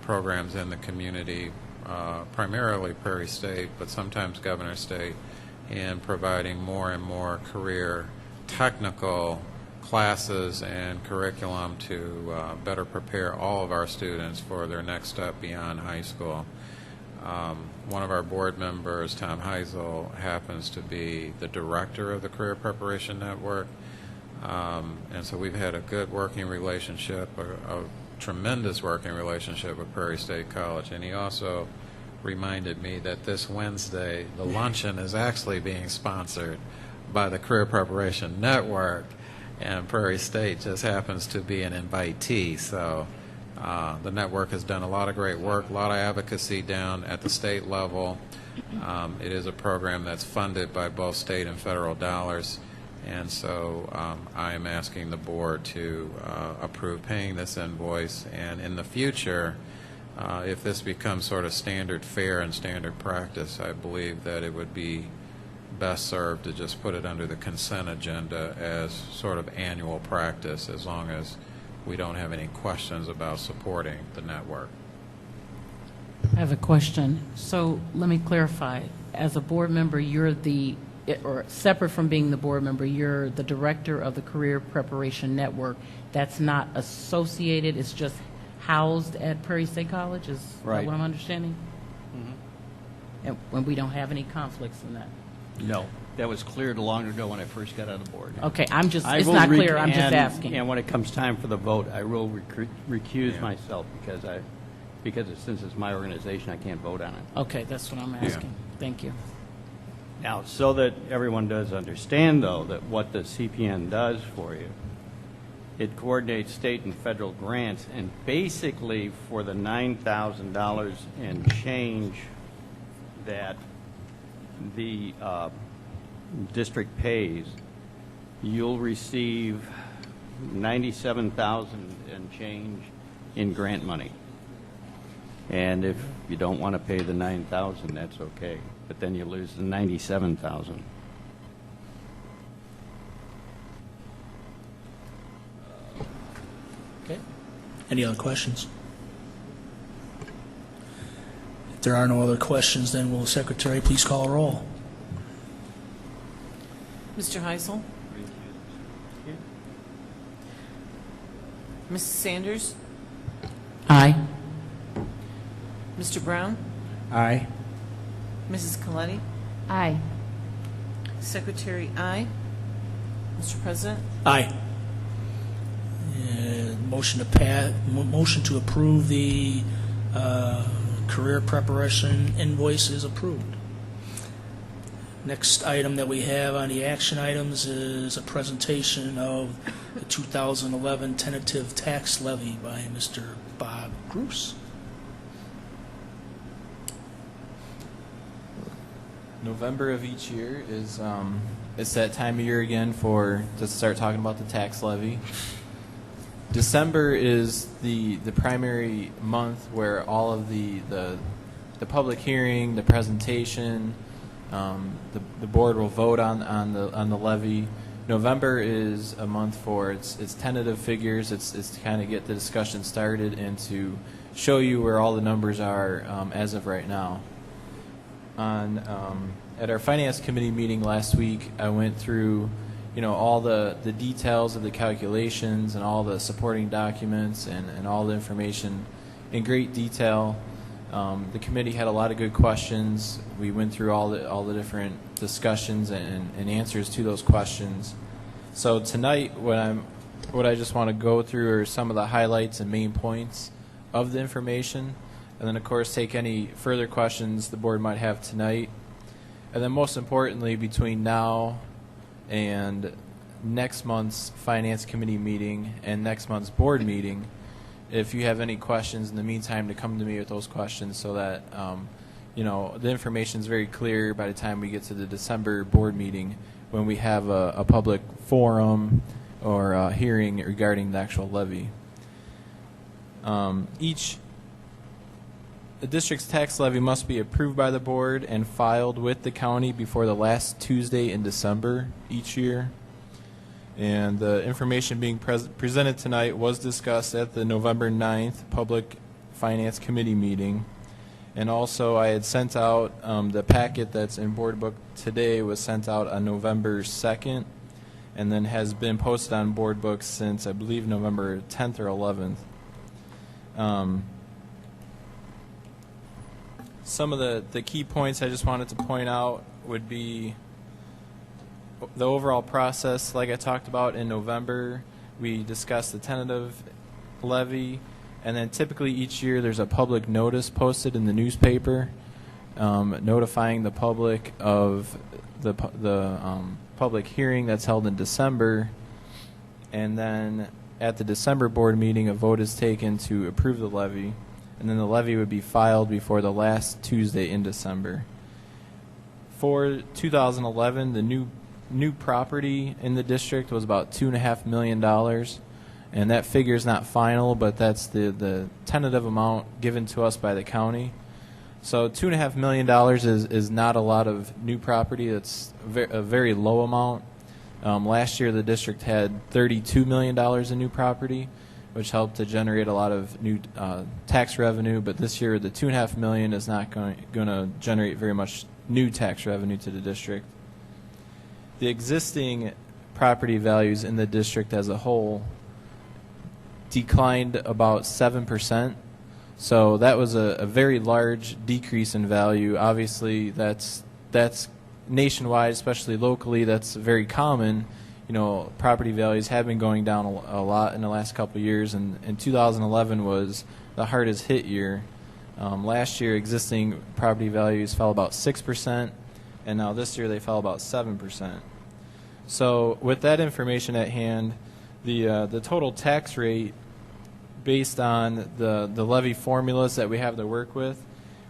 programs in the community, primarily Prairie State, but sometimes Governor State, in providing more and more career technical classes and curriculum to better prepare all of our students for their next step beyond high school. One of our board members, Tom Heisel, happens to be the director of the Career Preparation Network, and so we've had a good working relationship, a tremendous working relationship with Prairie State College. And he also reminded me that this Wednesday the luncheon is actually being sponsored by the Career Preparation Network, and Prairie State just happens to be an invitee. So the network has done a lot of great work, a lot of advocacy down at the state level. It is a program that's funded by both state and federal dollars, and so I am asking the board to approve paying this invoice. And in the future, if this becomes sort of standard fare and standard practice, I believe that it would be best served to just put it under the consent agenda as sort of annual practice, as long as we don't have any questions about supporting the network. I have a question. So let me clarify. As a board member, you're the, or separate from being the board member, you're the director of the Career Preparation Network. That's not associated, it's just housed at Prairie State College? Is Right. that what I'm understanding? And when we don't have any conflicts in that? No, that was cleared long ago when I first got on the board. Okay, I'm just, I it's will not clear, I'm just and- asking. And when it comes time for the vote, I will recuse myself because since it's my organization, I can't vote on it. Okay, that's what I'm asking. Thank you. Now, so that everyone does understand, though, that what the CPN does for you, it coordinates state and federal grants, and basically for the $9,000 and change that the district pays, you'll receive $97,000 and change in grant money. And if you don't want to pay the $9,000, that's okay, but then you lose the $97,000. Okay. Any other questions? If there are no other questions, then will the secretary please call a roll? Mr. Heisel? Mrs. Sanders? Aye. Mr. Brown? Aye. Mrs. Coletti? Aye. Secretary, aye. Mr. President? Aye. And motion to approve the career preparation invoice is approved. Next item that we have on the action items is a presentation of the 2011 tentative tax levy by Mr. Bob Bruce. November of each year is it's that time of year again to start talking about the tax levy. December is the primary month where all of the public hearing, the presentation, the board will vote on the levy. November is a month for its tentative figures. It's to kind of get the discussion started and to show you where all the numbers are as of right now. At our finance committee meeting last week, I went through, all the details of the calculations and all the supporting documents and all the information in great detail. The committee had a lot of good questions. We went through all the different discussions and answers to those questions. So tonight, what I just want to go through are some of the highlights and main points of the information. And then, of course, take any further questions the board might have tonight. And then, most importantly, between now and next month's Finance Committee meeting and next month's board meeting, if you have any questions in the meantime, to come to me with those questions so that, the information is very clear by the time we get to the December board meeting when we have a public forum or a hearing regarding the actual levy. The district's tax levy must be approved by the board and filed with the county before the last Tuesday in December each year. And the information being presented tonight was discussed at the November 9th Public Finance Committee meeting. And also I had sent out, the packet that's in board book today was sent out on November 2nd and then has been posted on board books since, I believe, November 10th or 11th. Some of the key points I just wanted to point out would be the overall process. Like I talked about in November, we discussed the tentative levy, and then typically each year there's a public notice posted in the newspaper notifying the public of the public hearing that's held in December. and then at the December board meeting, a vote is taken to approve the levy, and then the levy would be filed before the last Tuesday in December. For 2011, the new property in the district was about $2.5 million, and that figure is not final, but that's the tentative amount given to us by the county. So $2.5 million is not a lot of new property. It's a very low amount. Last year, the district had $32 million in new property, which helped to generate a lot of new tax revenue. But this year, the $2.5 million is not going to generate very much new tax revenue to the district. The existing property values in the district as a whole declined about 7%. So that was a very large decrease in value. Obviously, that's nationwide, especially locally. That's very common. You know, property values have been going down a lot in the last couple of years, and 2011 was the hardest hit year. Last year, existing property values fell about 6%, and now this year they fell about 7%. So with that information at hand, the total tax rate based on the levy formulas that we have to work with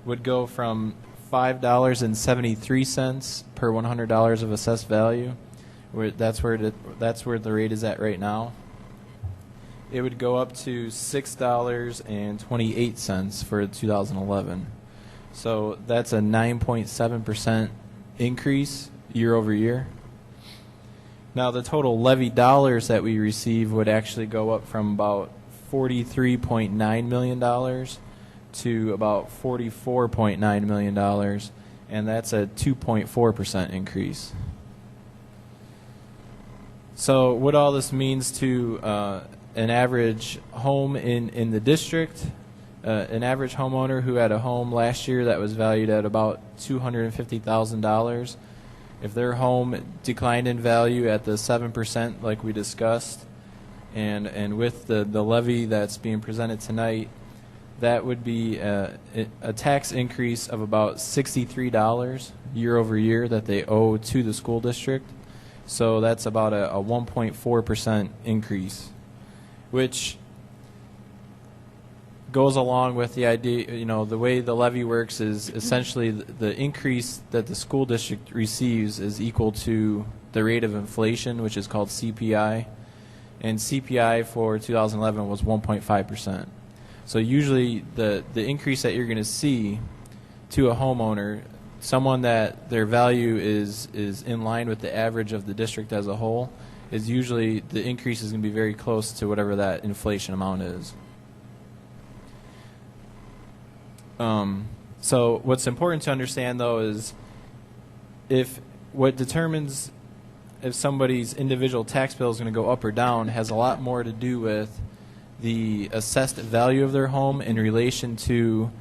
would go from $5.73 per $100 of assessed value. That's where the rate is at right now. It would go up to $6.28 for 2011. So that's a 9.7% increase year over year. Now the total levy dollars that we receive would actually go up from about $43.9 million to about $44.9 million, and that's a 2.4% increase. So what all this means to an average home in the district, an average homeowner who had a home last year that was valued at about $250,000, if their home declined in value at the 7% like we discussed, and with the levy that's being presented tonight, that would be a tax increase of about $63 year over year that they owe to the school district. So that's about a 1.4% increase, which goes along with the idea, you know, the way the levy works is essentially the increase that the school district receives is equal to the rate of inflation, which is called CPI. And CPI for 2011 was 1.5%. So usually the increase that you're going to see to a homeowner, someone that their value is in line with the average of the district as a whole, is usually the increase is going to be very close to whatever that inflation amount is. So what's important to understand, though, is what determines if somebody's individual tax bill is going to go up or down has a lot more to do with the assessed value of their home in relation to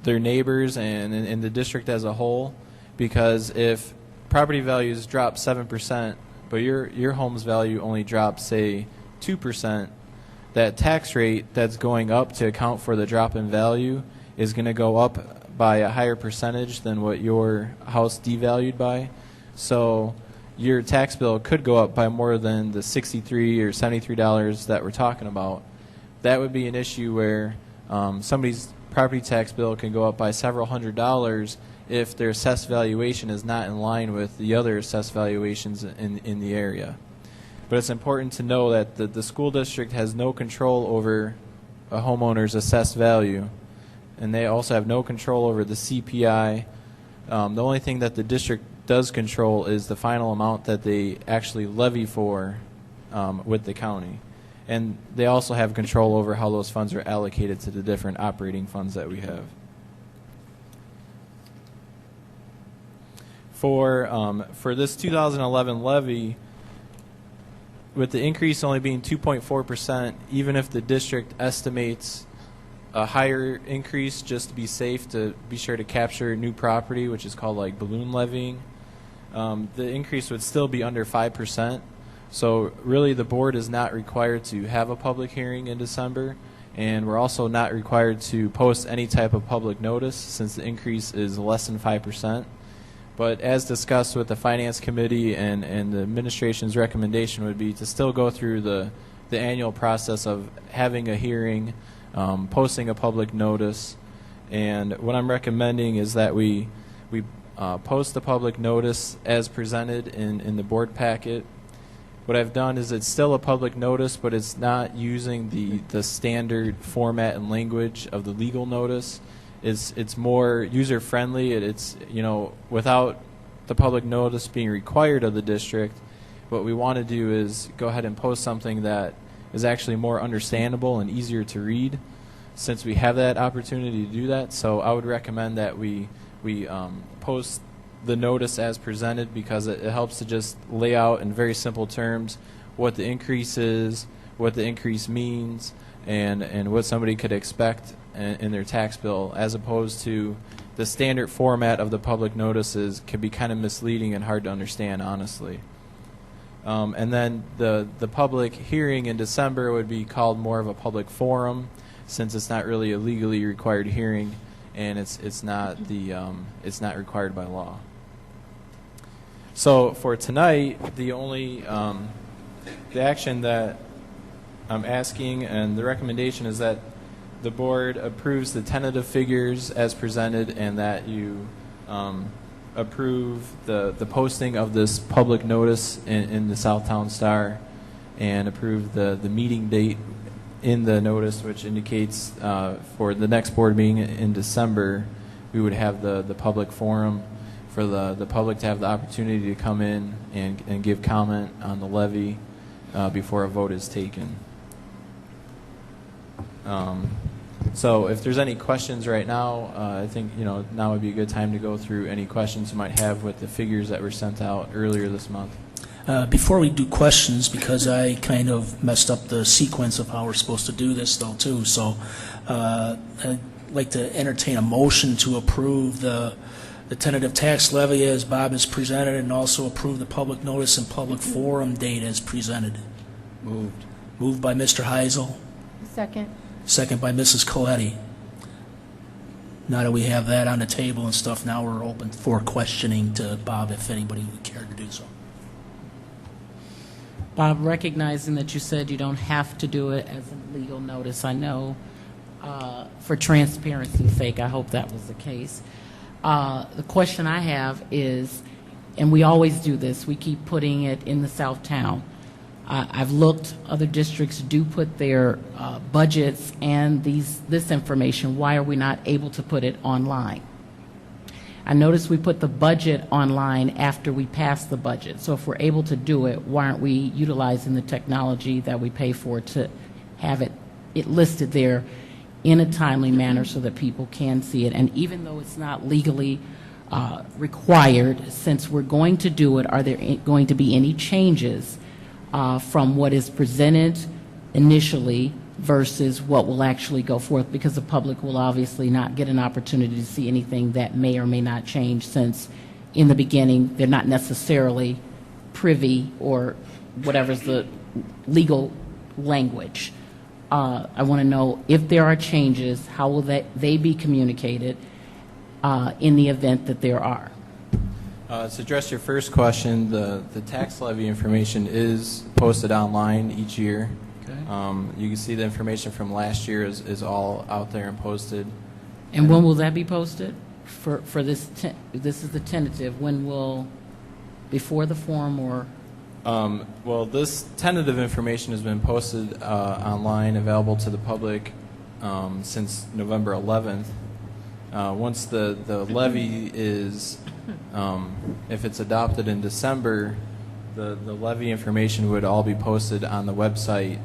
their neighbors and the district as a whole. Because if property values drop 7%, but your home's value only drops, say, 2%, that tax rate that's going up to account for the drop in value is going to go up by a higher percentage than what your house devalued by. So your tax bill could go up by more than the $63 or $73 that we're talking about. That would be an issue where somebody's property tax bill can go up by several $100s if their assessed valuation is not in line with the other assessed valuations in the area. But it's important to know that the school district has no control over a homeowner's assessed value, and they also have no control over the CPI. The only thing that the district does control is the final amount that they actually levy for with the county. And they also have control over how those funds are allocated to the different operating funds that we have. For this 2011 levy, with the increase only being 2.4%, even if the district estimates a higher increase just to be safe, to be sure to capture new property, which is called like balloon levying, the increase would still be under 5%. So really the board is not required to have a public hearing in December, and we're also not required to post any type of public notice since the increase is less than 5%. But as discussed with the Finance Committee and the administration's recommendation would be to still go through the annual process of having a hearing, posting a public notice. And what I'm recommending is that we post the public notice as presented in the board packet. What I've done is it's still a public notice, but it's not using the standard format and language of the legal notice. It's more user-friendly. It's, you know, without the public notice being required of the district, what we want to do is go ahead and post something that is actually more understandable and easier to read, since we have that opportunity to do that. So I would recommend that we post the notice as presented, because it helps to just lay out in very simple terms what the increase is, what the increase means, and what somebody could expect in their tax bill, as opposed to the standard format of the public notices can be kind of misleading and hard to understand, honestly. And then the public hearing in December would be called more of a public forum, since it's not really a legally required hearing, and it's not required by law. So for tonight, the only the action that I'm asking and the recommendation is that the board approves the tentative figures as presented, and that you approve the posting of this public notice in the Southtown Star, and approve the meeting date in the notice, which indicates for the next board meeting in December, we would have the public forum for the public to have the opportunity to come in and give comment on the levy before a vote is taken. So if there's any questions right now, I think now would be a good time to go through any questions you might have with the figures that were sent out earlier this month. Before we do questions, because I kind of messed up the sequence of how we're supposed to do this, though, too, so I'd like to entertain a motion to approve the tentative tax levy as Bob has presented, and also approve the public notice and public forum date as presented. Moved. Moved by Mr. Heisel. Second. Second by Mrs. Coletti. Now that we have that on the table and stuff, now we're open for questioning to Bob, if anybody would care to do so. Bob, recognizing that you said you don't have to do it as a legal notice, I know for transparency's sake, I hope that was the case. The question I have is, and we always do this, we keep putting it in the Southtown. I've looked, other districts do put their budgets and this information. Why are we not able to put it online? I noticed we put the budget online after we passed the budget. So if we're able to do it, why aren't we utilizing the technology that we pay for to have it listed there in a timely manner so that people can see it? And even though it's not legally required, since we're going to do it, are there going to be any changes from what is presented initially versus what will actually go forth? Because the public will obviously not get an opportunity to see anything that may or may not change, since in the beginning they're not necessarily privy, or whatever's the legal language. I want to know if there are changes, how will they be communicated in the event that there are? To address your first question, the tax levy information is posted online each year. Okay. You can see the information from last year is all out there and posted. And when will that be posted? For this, this is the tentative. When will, before the forum, or? Well, this tentative information has been posted online, available to the public since November 11th. Once the levy is, if it's adopted in December, the levy information would all be posted on the website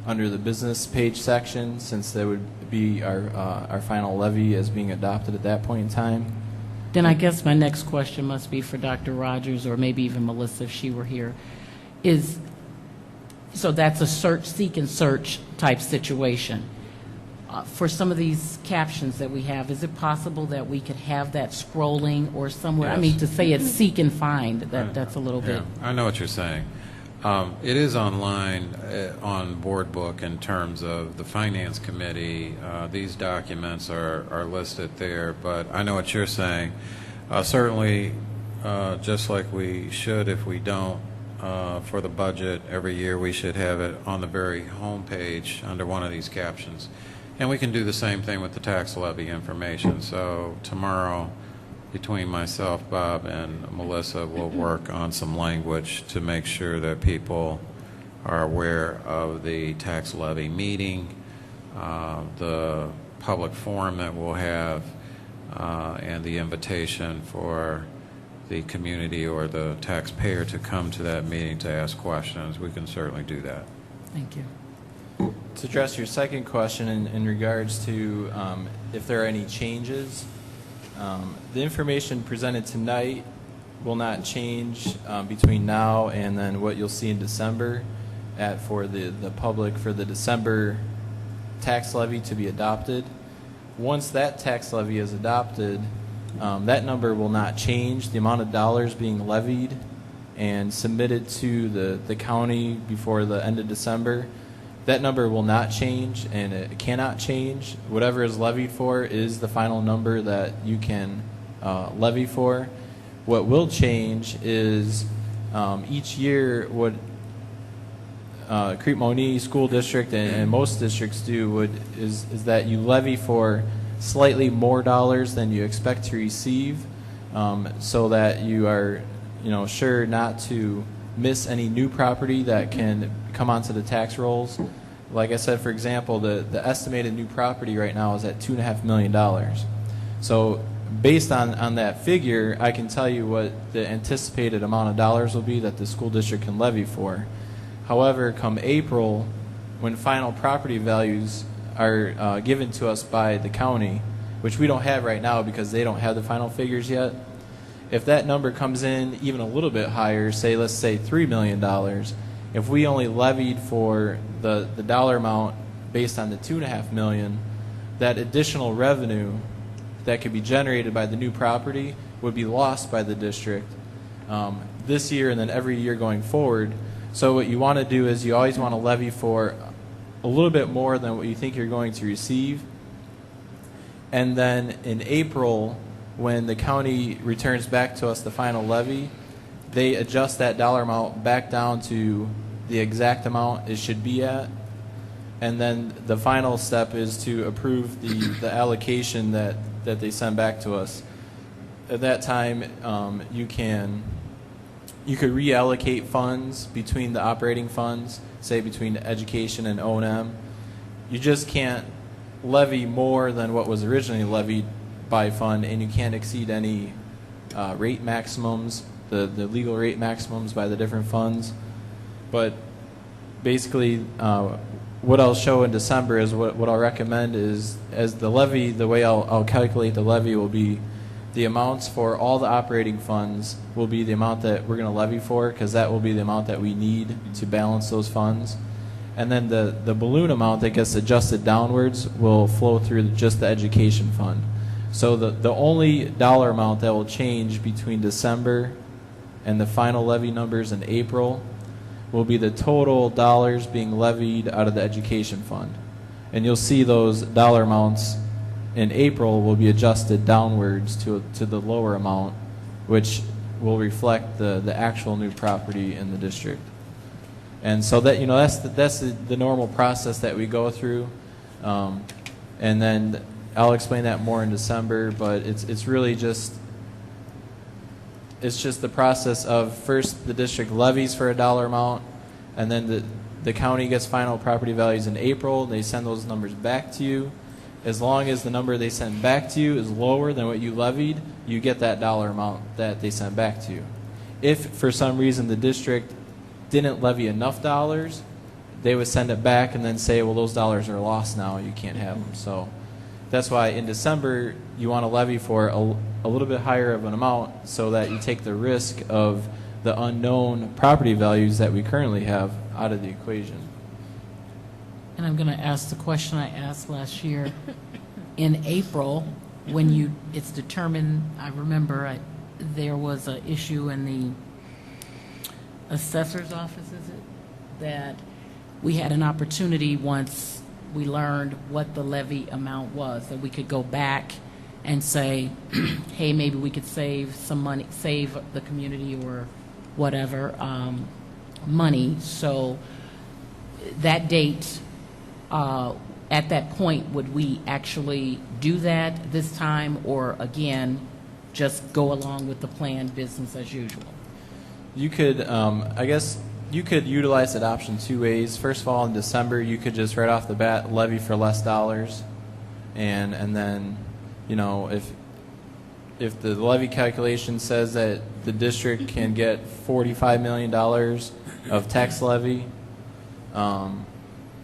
under the business page section, since there would be our final levy as being adopted at that point in time. Then I guess my next question must be for Dr. Rogers, or maybe even Melissa if she were here. So that's a seek and search type situation. For some of these captions that we have, is it possible that we could have that scrolling or somewhere? Yes. I mean, to say it's seek and find, that's a little bit. I know what you're saying. It is online on Board Book in terms of the Finance Committee. These documents are listed there, but I know what you're saying. Certainly, just like we should if we don't, for the budget every year, we should have it on the very home page under one of these captions. And we can do the same thing with the tax levy information. So tomorrow, between myself, Bob, and Melissa, we'll work on some language to make sure that people are aware of the tax levy meeting, the public forum that we'll have, and the invitation for the community or the taxpayer to come to that meeting to ask questions. We can certainly do that. Thank you. To address your second question in regards to if there are any changes, the information presented tonight will not change between now and then what you'll see in December for the public for the December tax levy to be adopted. Once that tax levy is adopted, that number will not change. The amount of dollars being levied and submitted to the county before the end of December, that number will not change, and it cannot change. Whatever is levied for is the final number that you can levy for. What will change is each year what Crete Monee School District and most districts do is that you levy for slightly more dollars than you expect to receive, so that you are sure not to miss any new property that can come onto the tax rolls. Like I said, for example, the estimated new property right now is at $2.5 million. So based on that figure, I can tell you what the anticipated amount of dollars will be that the school district can levy for. However, come April, when final property values are given to us by the county, which we don't have right now because they don't have the final figures yet, if that number comes in even a little bit higher, let's say $3 million, if we only levied for the dollar amount based on the $2.5 million, that additional revenue that could be generated by the new property would be lost by the district this year and then every year going forward. So what you want to do is you always want to levy for a little bit more than what you think you're going to receive. And then in April, when the county returns back to us the final levy, they adjust that dollar amount back down to the exact amount it should be at. And then the final step is to approve the allocation that they send back to us. At that time, you could reallocate funds between the operating funds, say between education and O&M. You just can't levy more than what was originally levied by fund, and you can't exceed any rate maximums, the legal rate maximums by the different funds. But basically, what I'll show in December is what I'll recommend is, as the levy, the way I'll calculate the levy will be the amounts for all the operating funds will be the amount that we're going to levy for, because that will be the amount that we need to balance those funds. And then the balloon amount that gets adjusted downwards will flow through just the education fund. So the only dollar amount that will change between December and the final levy numbers in April will be the total dollars being levied out of the education fund. And you'll see those dollar amounts in April will be adjusted downwards to the lower amount, which will reflect the actual new property in the district. And so that that's the normal process that we go through, and then I'll explain that more in December. But it's really just the process of first the district levies for a dollar amount, and then the county gets final property values in April. They send those numbers back to you. As long as the number they send back to you is lower than what you levied, you get that dollar amount that they sent back to you. If for some reason the district didn't levy enough dollars, they would send it back and then say, well, those dollars are lost now, you can't have them. So that's why in December you want to levy for a little bit higher of an amount so that you take the risk of the unknown property values that we currently have out of the equation. And I'm going to ask the question I asked last year. In April, when it's determined, I remember there was an issue in the assessor's office, is it? That we had an opportunity once we learned what the levy amount was, that we could go back and say, hey, maybe we could save some money, save the community or whatever money. So that date, at that point, would we actually do that this time, or again, just go along with the plan, business as usual? You could, I guess, you could utilize that option two ways. First of all, in December, you could just right off the bat levy for less dollars, and then, you know, if the levy calculation says that the district can get $45 million of tax levy,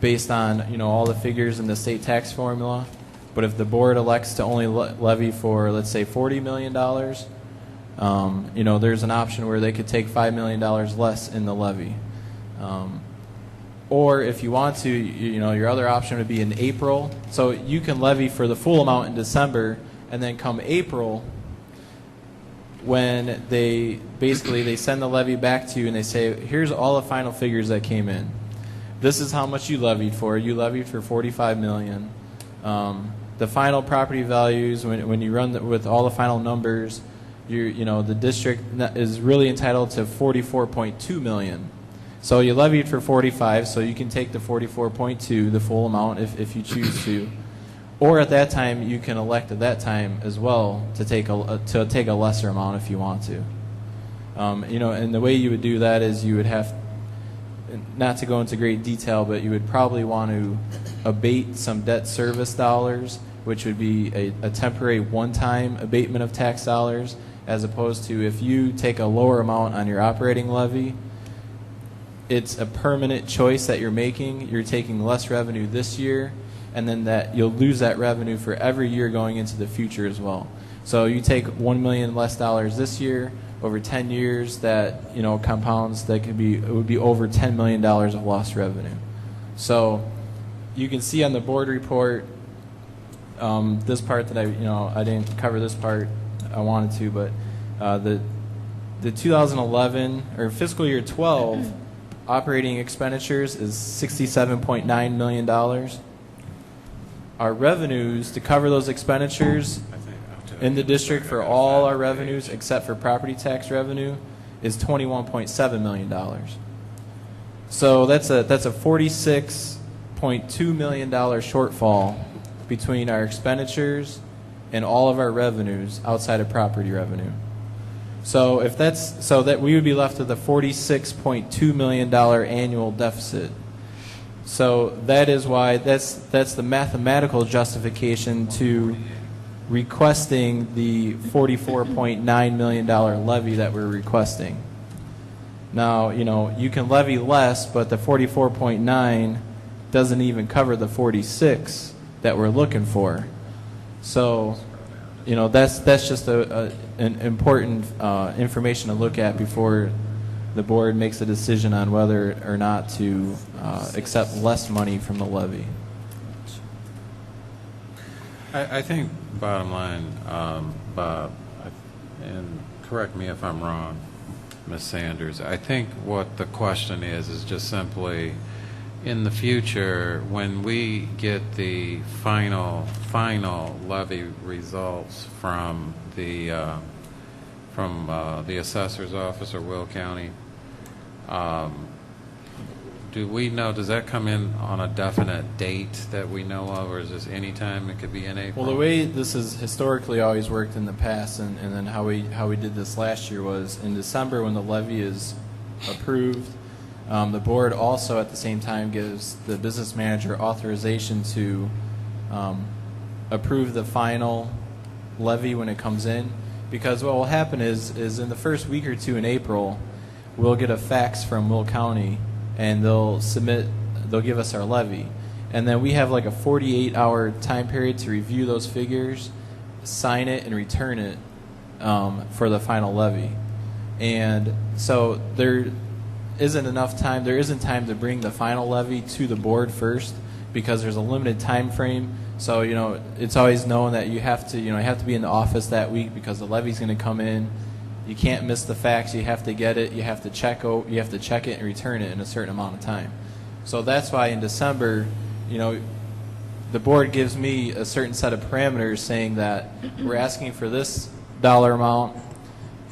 based on, you know, all the figures in the state tax formula, but if the board elects to only levy for, let's say, $40 million, you know, there's an option where they could take $5 million less in the levy. Or if you want to, you know, your other option would be in April. So you can levy for the full amount in December, and then come April, when they send the levy back to you and they say, here's all the final figures that came in. This is how much you levied for. You levied for $45 million. The final property values, when you run with all the final numbers, you know, the district is really entitled to $44.2 million. So you levied for 45, so you can take the 44.2, the full amount, if you choose to. Or at that time, you can elect at that time as well to take a lesser amount if you want to. You know, and the way you would do that is you would have, not to go into great detail, but you would probably want to abate some debt service dollars, which would be a temporary one-time abatement of tax dollars, as opposed to if you take a lower amount on your operating levy, it's a permanent choice that you're making. You're taking less revenue this year, and then that you'll lose that revenue for every year going into the future as well. So you take $1 million less dollars this year, over 10 years, that, you know, compounds, it would be over $10 million of lost revenue. So you can see on the board report, this part that I didn't cover this part, I wanted to, but the 2011 or fiscal year 12 operating expenditures is $67.9 million. Our revenues to cover those expenditures in the district for all our revenues except for property tax revenue is $21.7 million. So that's a $46.2 million shortfall between our expenditures and all of our revenues outside of property revenue. So that we would be left with a $46.2 million annual deficit. So that is why that's the mathematical justification to requesting the $44.9 million levy that we're requesting. Now, you know, you can levy less, but the 44.9 doesn't even cover the 46 that we're looking for. So, you know, that's just an important information to look at before the board makes a decision on whether or not to accept less money from the levy. I think, bottom line, Bob, and correct me if I'm wrong, Ms. Sanders, I think what the question is just simply, in the future, when we get the final levy results from the assessor's office or Will County, do we know, does that come in on a definite date that we know of, or is this any time it could be in April? Well, the way this has historically always worked in the past, and then how we did this last year was in December when the levy is approved. The board also at the same time gives the business manager authorization to approve the final levy when it comes in, because what will happen is in the first week or two in April, we'll get a fax from Will County, and they'll give us our levy, and then we have like a 48-hour time period to review those figures, sign it, and return it for the final levy. And so there isn't time to bring the final levy to the board first, because there's a limited time frame. So, you know, it's always known that you have to be in the office that week because the levy's going to come in. You can't miss the fax. You have to get it. You have to check it and return it in a certain amount of time. So that's why in December, you know, the board gives me a certain set of parameters saying that we're asking for this dollar amount,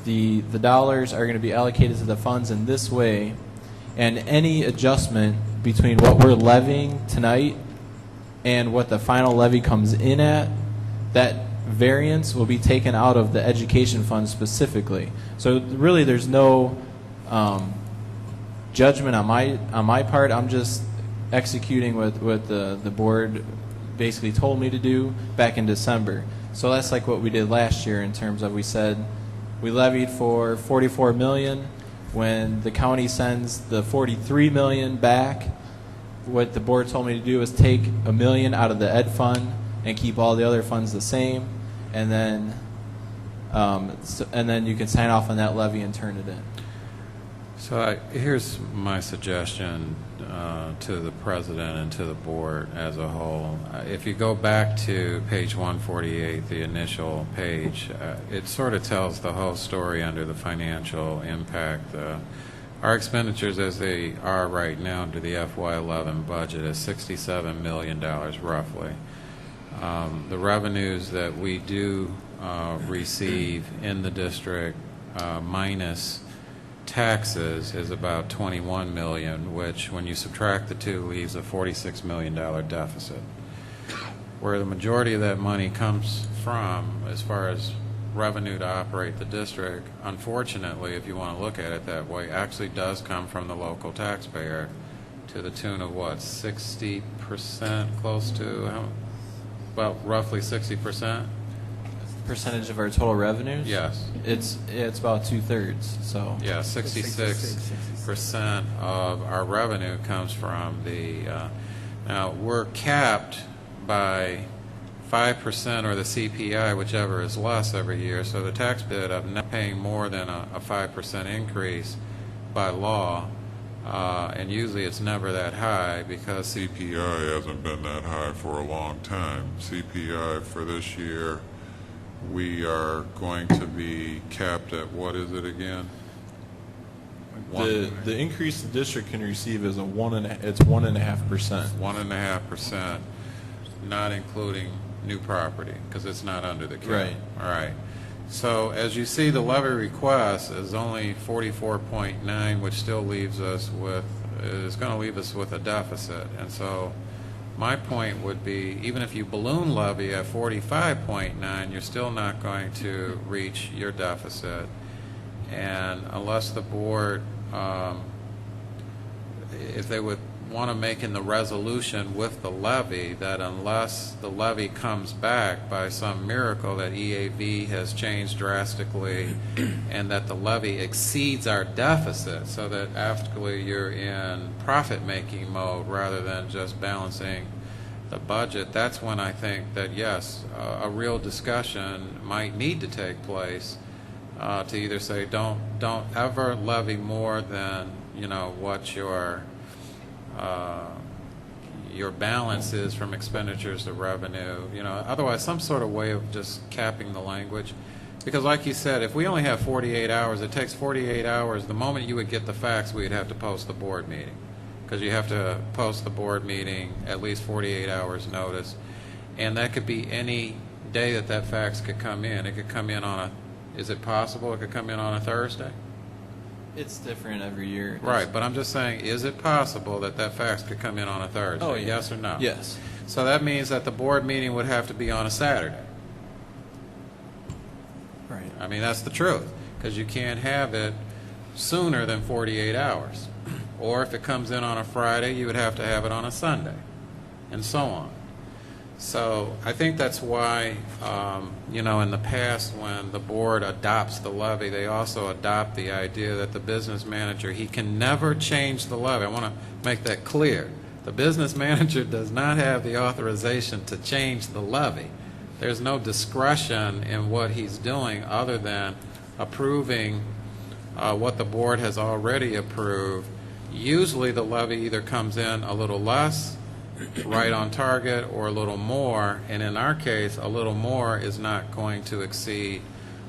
the dollars are going to be allocated to the funds in this way, and any adjustment between what we're levying tonight and what the final levy comes in at, that variance will be taken out of the education fund specifically. So really there's no judgment on my part. I'm just executing what the board basically told me to do back in December. So that's like what we did last year in terms of, we said we levied for $44 million. When the county sends the $43 million back, what the board told me to do is take $1 million out of the ed fund and keep all the other funds the same, and then you can sign off on that levy and turn it in. So here's my suggestion to the president and to the board as a whole. If you go back to page 148, the initial page, it sort of tells the whole story under the financial impact. Our expenditures as they are right now under the FY11 budget is $67 million roughly. The revenues that we do receive in the district minus taxes is about $21 million, which when you subtract the two leaves a $46 million deficit. Where the majority of that money comes from as far as revenue to operate the district, unfortunately, if you want to look at it that way, actually does come from the local taxpayer to the tune of what, 60%, close to, well, roughly 60%? Percentage of our total revenues? Yes. It's about 2/3. So yeah, 66% of our revenue comes from the. Now we're capped by 5% or the CPI, whichever is less every year. So the tax bid of not paying more than a 5% increase by law, and usually it's never that high because CPI hasn't been that high for a long time. CPI for this year, we are going to be capped at, what is it again? The increase the district can receive is 1.5%. 1.5%, not including new property because it's not under the cap. Right. All right. So as you see, the levy request is only 44.9, which still leaves us with, is going to leave us with a deficit. And so my point would be, even if you balloon levy at 45.9, you're still not going to reach your deficit. And unless the board, if they would want to make in the resolution with the levy that unless the levy comes back by some miracle that EAV has changed drastically and that the levy exceeds our deficit so that actually you're in profit-making mode rather than just balancing the budget, that's when I think that, yes, a real discussion might need to take place to either say don't ever levy more than, you know, what your balance is from expenditures to revenue, you know, otherwise some sort of way of just capping the language. Because like you said, if we only have 48 hours, it takes 48 hours. The moment you would get the facts, we'd have to post the board meeting. Because you have to post the board meeting at least 48 hours notice. And that could be any day that fax could come in. It could come in on a, is it possible it could come in on a Thursday? It's different every year. Right, but I'm just saying, is it possible that fax could come in on a Thursday? Oh, yeah. Yes or no? Yes. So that means that the board meeting would have to be on a Saturday. Right. I mean, that's the truth, because you can't have it sooner than 48 hours. Or if it comes in on a Friday, you would have to have it on a Sunday, and so on. So I think that's why, you know, in the past when the board adopts the levy, they also adopt the idea that the business manager, he can never change the levy. I want to make that clear. The business manager does not have the authorization to change the levy. There's no discretion in what he's doing other than approving what the board has already approved. Usually the levy either comes in a little less, right on target, or a little more, and in our case a little more is not going to exceed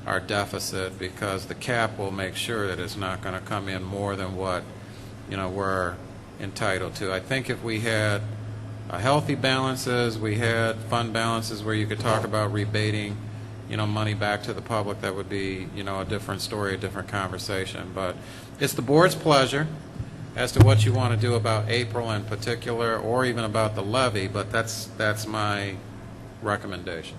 our deficit because the cap will make sure that it's not going to come in more than what, you know, we're entitled to. I think if we had healthy balances. We had fund balances where you could talk about rebating, money back to the public. That would be, a different story, a different conversation. But it's the board's pleasure as to what you want to do about April in particular, or even about the levy, but that's my recommendation.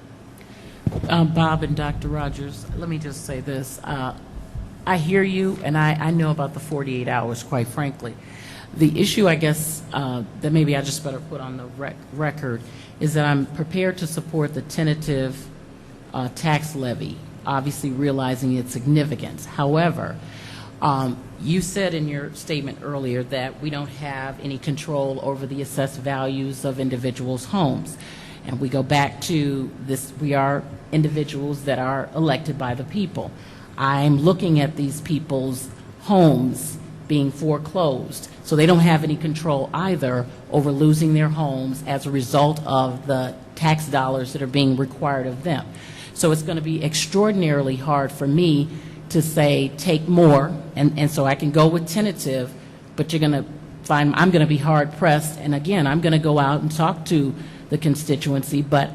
Bob and Dr. Rogers, let me just say this. I hear you, and I know about the 48 hours, quite frankly. The issue, I guess, that maybe I just better put on the record is that I'm prepared to support the tentative tax levy, obviously realizing its significance. However, you said in your statement earlier that we don't have any control over the assessed values of individuals' homes. And we go back to this, we are individuals that are elected by the people. I'm looking at these people's homes being foreclosed, so they don't have any control either over losing their homes as a result of the tax dollars that are being required of them. So it's going to be extraordinarily hard for me to say take more, and so I can go with tentative, but you're going to find I'm going to be hard pressed, and again, I'm going to go out and talk to the constituency, but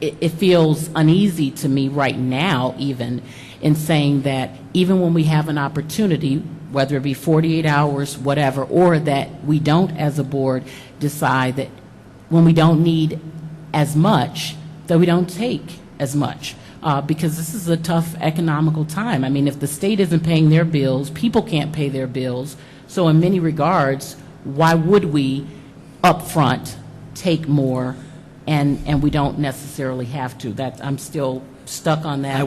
it feels uneasy to me right now even in saying that even when we have an opportunity, whether it be 48 hours, whatever, or that we don't as a board decide that when we don't need as much, that we don't take as much. Because this is a tough economical time. I mean, if the state isn't paying their bills, people can't pay their bills. So in many regards, why would we up front take more and we don't necessarily have to? That I'm still stuck on that.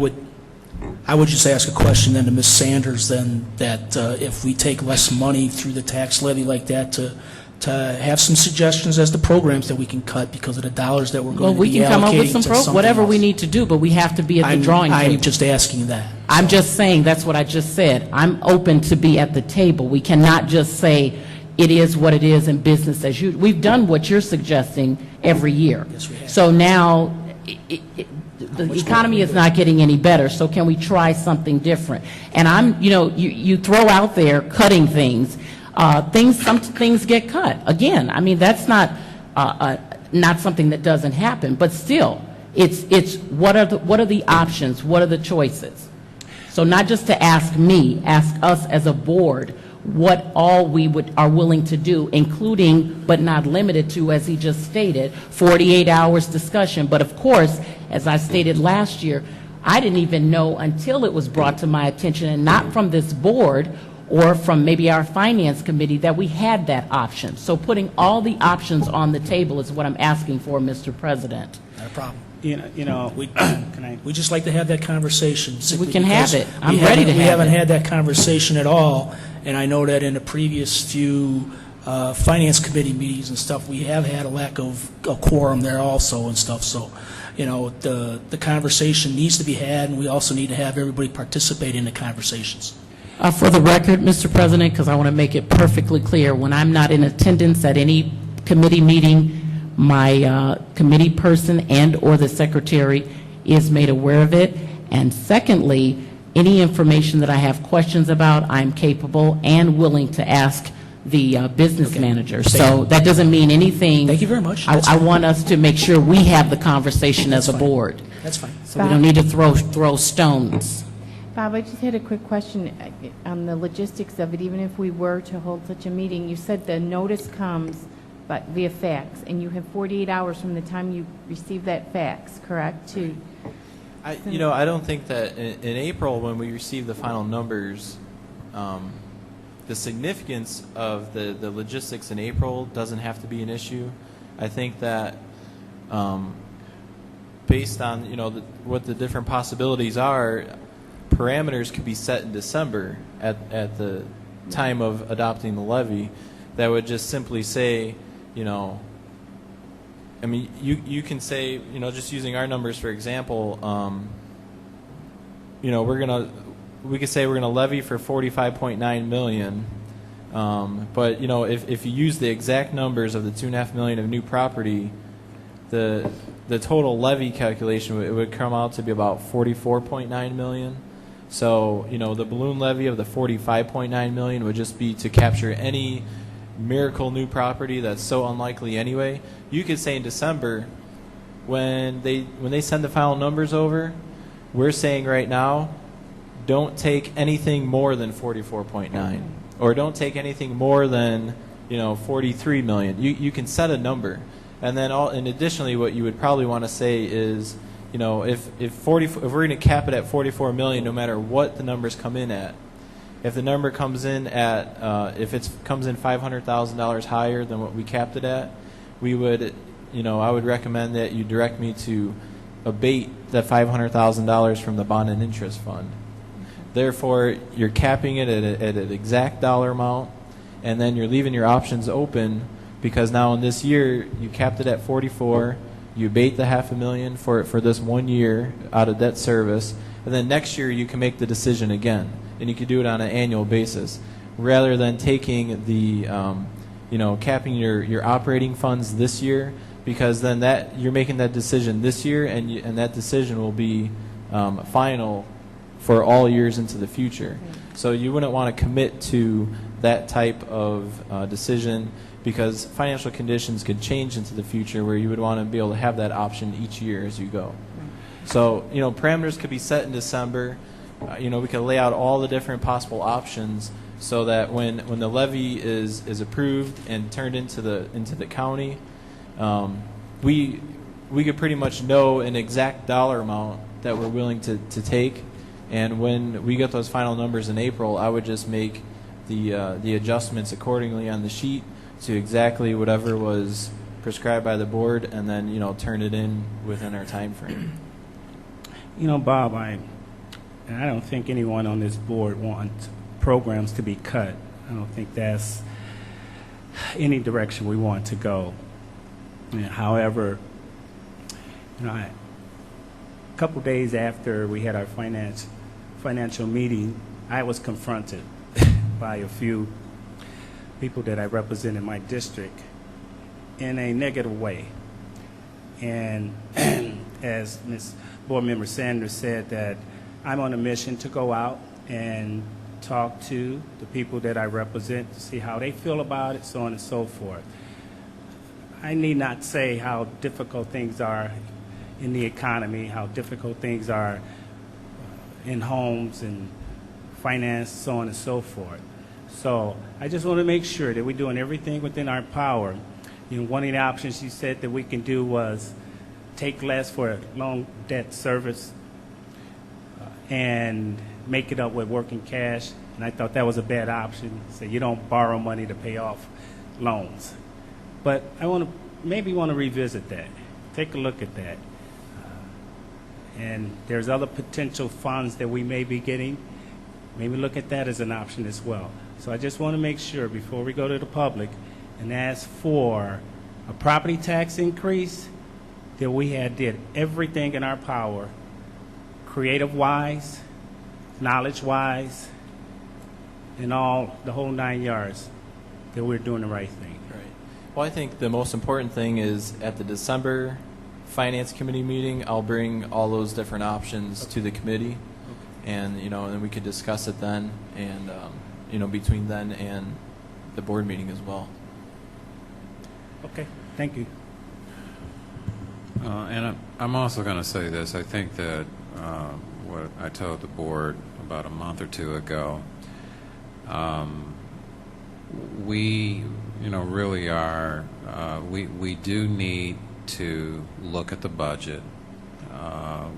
I would just ask a question then to Ms. Sanders then that if we take less money through the tax levy like that to have some suggestions as to programs that we can cut because of the dollars that we're going to be allocating to something else. Well, we can come up with some whatever we need to do, but we have to be at the drawing table. I'm just asking that. I'm just saying, that's what I just said. I'm open to be at the table. We cannot just say it is what it is in business as usual. We've done what you're suggesting every year. Yes, we have. So now the economy is not getting any better, so can we try something different? And you throw out there cutting things. Some things get cut. Again, I mean, that's not something that doesn't happen, but still, it's what are the options? What are the choices? So not just to ask me, ask us as a board what all we are willing to do, including but not limited to, as he just stated, 48 hours discussion. But of course, as I stated last year, I didn't even know until it was brought to my attention, and not from this board or from maybe our finance committee, that we had that option. So putting all the options on the table is what I'm asking for, Mr. President. Not a problem. We just like to have that conversation. We can have it. I'm ready to have it. We haven't had that conversation at all, and I know that in the previous few finance committee meetings and stuff, we have had a lack of a quorum there also and stuff. So, the conversation needs to be had, and we also need to have everybody participate in the conversations. For the record, Mr. President, because I want to make it perfectly clear, when I'm not in attendance at any committee meeting, my committee person and or the secretary is made aware of it. And secondly, any information that I have questions about, I'm capable and willing to ask the business manager. So that doesn't mean anything. Thank you very much. I want us to make sure we have the conversation as a board. That's fine. So we don't need to throw stones. Bob, I just had a quick question on the logistics of it. Even if we were to hold such a meeting, you said the notice comes via fax, and you have 48 hours from the time you receive that fax, correct? I don't think that in April, when we receive the final numbers, the significance of the logistics in April doesn't have to be an issue. I think that based on what the different possibilities are, parameters could be set in December at the time of adopting the levy that would just simply say, I mean, you can say, just using our numbers for example, we could say we're gonna levy for $45.9 million, but if you use the exact numbers of the $2.5 million of new property, the total levy calculation it would come out to be about $44.9 million. So the balloon levy of the $45.9 million would just be to capture any miracle new property that's so unlikely anyway, you could say in December, when they send the final numbers over, we're saying right now, don't take anything more than 44.9, or don't take anything more than 43 million. You can set a number, and then and additionally, what you would probably want to say is, if we're going to cap it at 44 million, no matter what the numbers come in at, if the number comes in at if it comes in $500,000 higher than what we capped it at, we would, I would recommend that you direct me to abate that $500,000 from the bond and interest fund. Therefore, you're capping it at an exact dollar amount, and then you're leaving your options open, because now in this year you capped it at 44. You abate the $500,000 for this 1 year out of debt service, and then next year you can make the decision again, and you can do it on an annual basis, rather than taking the capping your operating funds this year, because then you're making that decision this year, and that decision will be final for all years into the future. So you wouldn't want to commit to that type of decision, because financial conditions could change into the future, where you would want to be able to have that option each year as you go. So parameters could be set in December. We could lay out all the different possible options, so that when the levy is approved and turned into the county, we could pretty much know an exact dollar amount that we're willing to take. And when we get those final numbers in April, I would just make the adjustments accordingly on the sheet to exactly whatever was prescribed by the board, and then turn it in within our time frame. Bob, I don't think anyone on this board wants programs to be cut. I don't think that's any direction we want to go. However, a couple days after we had our financial meeting, I was confronted by a few people that I represent in my district in a negative way. And as Ms. Board Member Sanders said, that I'm on a mission to go out and talk to the people that I represent to see how they feel about it, so on and so forth. I need not say how difficult things are in the economy, how difficult things are in homes and finance, so on and so forth. So I just want to make sure that we're doing everything within our power. One of the options you said that we can do was take less for loan debt service and make it up with working cash. And I thought that was a bad option. So you don't borrow money to pay off loans. But I maybe want to revisit that. Take a look at that. And there's other potential funds that we may be getting. Maybe look at that as an option as well. So I just want to make sure before we go to the public and ask for a property tax increase that we did everything in our power, creative-wise, knowledge-wise, and the whole 9 yards, that we're doing the right thing. Right. Well, I think the most important thing is at the December Finance Committee meeting, I'll bring all those different options to the committee, and and we could discuss it then, and between then and the board meeting as well. Okay, thank you. And I'm also going to say this. I think that what I told the board about a month or two ago, we really are, we do need to look at the budget,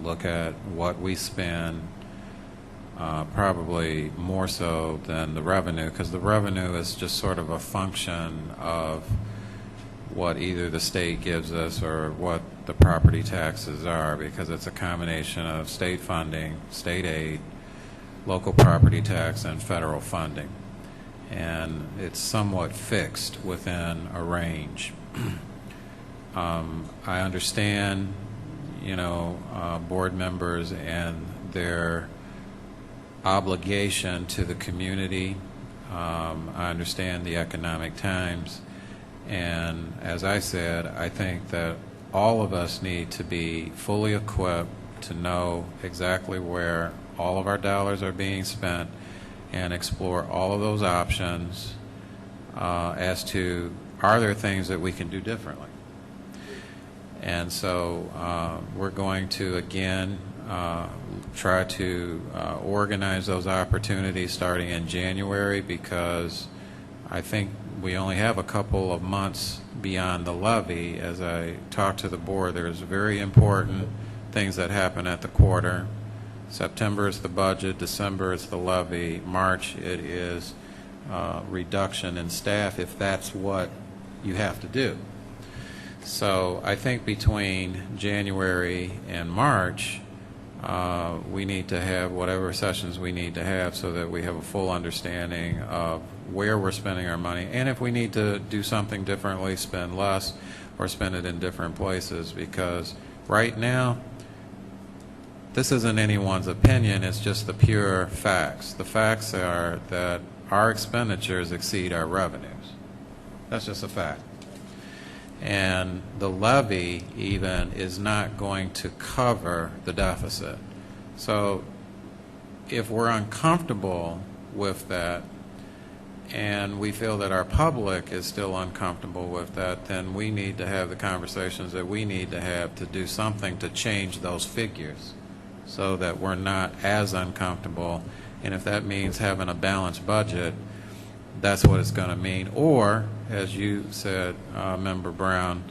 look at what we spend, probably more so than the revenue, because the revenue is just sort of a function of what either the state gives us or what the property taxes are, because it's a combination of state funding, state aid, local property tax, and federal funding. And it's somewhat fixed within a range. I understand, board members and their obligation to the community. I understand the economic times. And as I said, I think that all of us need to be fully equipped to know exactly where all of our dollars are being spent and explore all of those options as to are there things that we can do differently. And so we're going to, again, try to organize those opportunities starting in January, because I think we only have a couple of months beyond the levy. As I talked to the board, there's very important things that happen at the quarter. September is the budget, December is the levy, March it is reduction in staff, if that's what you have to do. So I think between January and March, we need to have whatever sessions we need to have so that we have a full understanding of where we're spending our money, and if we need to do something differently, spend less or spend it in different places, because right now, this isn't anyone's opinion, it's just the pure facts. The facts are that our expenditures exceed our revenues. That's just a fact. And the levy even is not going to cover the deficit. So if we're uncomfortable with that, and we feel that our public is still uncomfortable with that, then we need to have the conversations that we need to have to do something to change those figures so that we're not as uncomfortable. And if that means having a balanced budget, that's what it's going to mean. Or, as you said, Member Brown,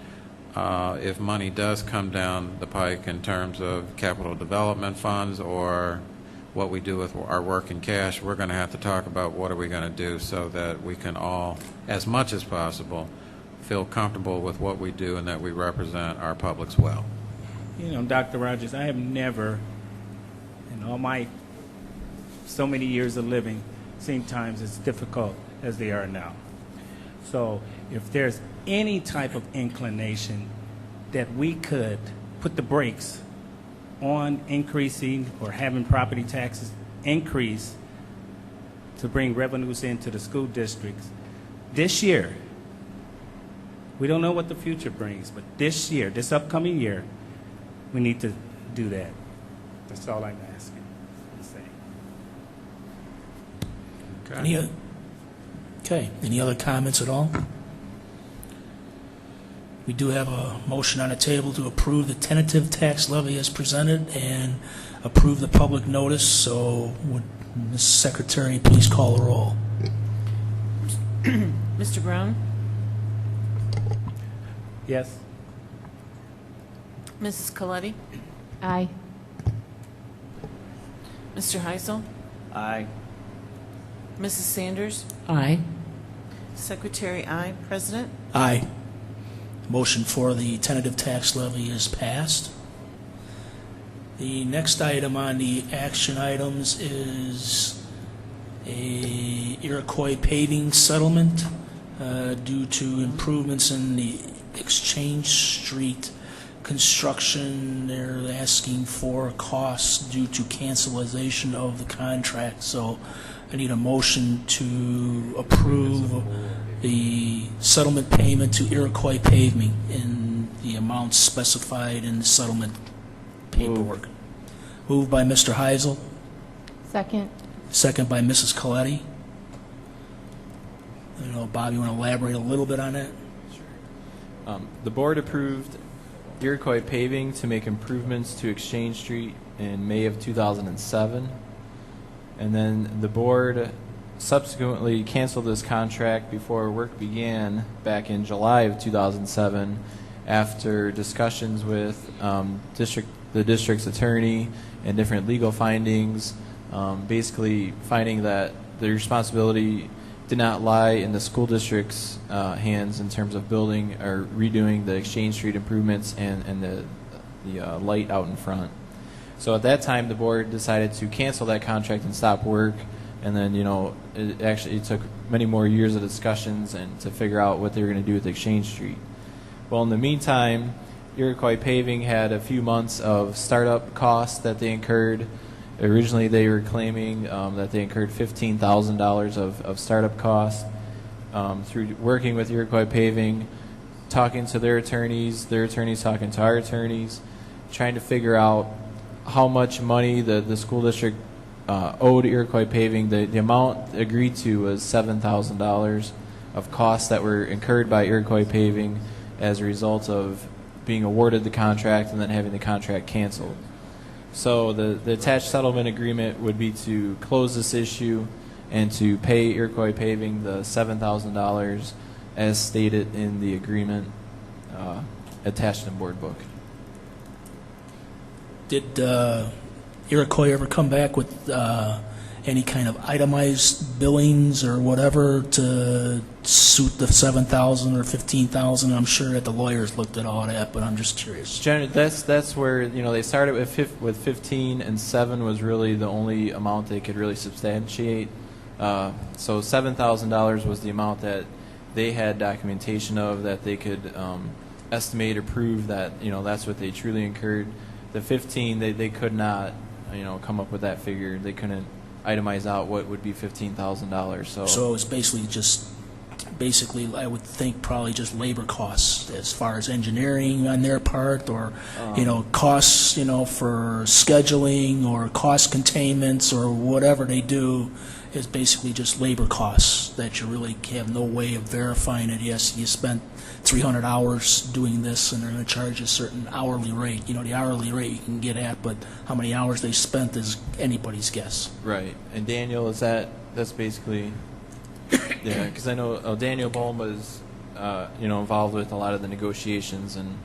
if money does come down the pike in terms of capital development funds or what we do with our working cash, we're going to have to talk about what are we going to do so that we can all, as much as possible, feel comfortable with what we do and that we represent our publics well. You know, Dr. Rogers, I have never, in all my so many years of living, seen times as difficult as they are now. So if there's any type of inclination that we could put the brakes on increasing or having property taxes increase to bring revenues into the school districts this year, we don't know what the future brings, but this year, this upcoming year, we need to do that. That's all I'm asking and saying. Okay. Any other comments at all? We do have a motion on the table to approve the tentative tax levy as presented and approve the public notice. So would Ms. Secretary please call the roll? Mr. Brown? Yes. Mrs. Coletti? Aye. Mr. Heisel? Aye. Mrs. Sanders? Aye. Secretary, aye. President? Aye. Motion for the tentative tax levy is passed. The next item on the action items is a Iroquois paving settlement due to improvements in the Exchange Street construction. They're asking for costs due to cancellation of the contract. So I need a motion to approve the settlement payment to Iroquois Paving in the amounts specified in the settlement paperwork. Moved by Mr. Heisel, Second. second by Mrs. Coletti. I don't know, Bob, you want to elaborate a little bit on that? The board approved Iroquois Paving to make improvements to Exchange Street in May of 2007. And then the board subsequently canceled this contract before work began back in July of 2007 after discussions with the district's attorney and different legal findings, basically finding that the responsibility did not lie in the school district's hands in terms of building or redoing the Exchange Street improvements and the light out in front. So at that time, the board decided to cancel that contract and stop work. And then, it took many more years of discussions and to figure out what they were going to do with Exchange Street. Well, in the meantime, Iroquois Paving had a few months of startup costs that they incurred. Originally, they were claiming that they incurred $15,000 of startup costs. Through working with Iroquois Paving, talking to their attorneys talking to our attorneys, trying to figure out how much money the school district owed Iroquois Paving. The amount agreed to was $7,000 of costs that were incurred by Iroquois Paving as a result of being awarded the contract and then having the contract canceled. So the attached settlement agreement would be to close this issue and to pay Iroquois Paving the $7,000 as stated in the agreement attached in board book. Did Iroquois ever come back with any kind of itemized billings or whatever to suit the $7,000 or $15,000? I'm sure that the lawyers looked at all that, but I'm just curious. That's where they started with 15, and 7 was really the only amount they could really substantiate. So $7,000 was the amount that they had documentation of that they could estimate or prove that that's what they truly incurred. The 15, they could not come up with that figure. They couldn't itemize out what would be $15,000. So it's basically I would think probably just labor costs as far as engineering on their part, or costs for scheduling or cost containments or whatever they do is basically just labor costs that you really have no way of verifying it. Yes, you spent 300 hours doing this and they're going to charge a certain hourly rate. The hourly rate you can get at, but how many hours they spent is anybody's guess. Right. And Daniel, that's basically, yeah, because I know Daniel Bohm was, involved with a lot of the negotiations, and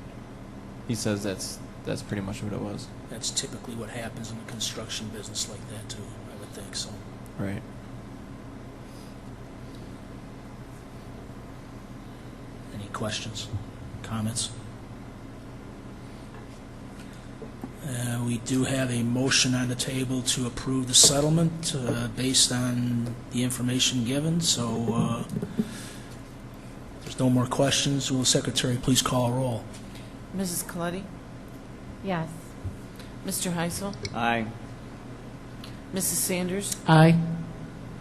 he says that's pretty much what it was. That's typically what happens in the construction business like that too, I would think so. Right. Any questions, comments? We do have a motion on the table to approve the settlement based on the information given, so if there's no more questions, will the Secretary please call a roll? Mrs. Coletti? Yes. Mr. Heisel? Aye. Mrs. Sanders? Aye.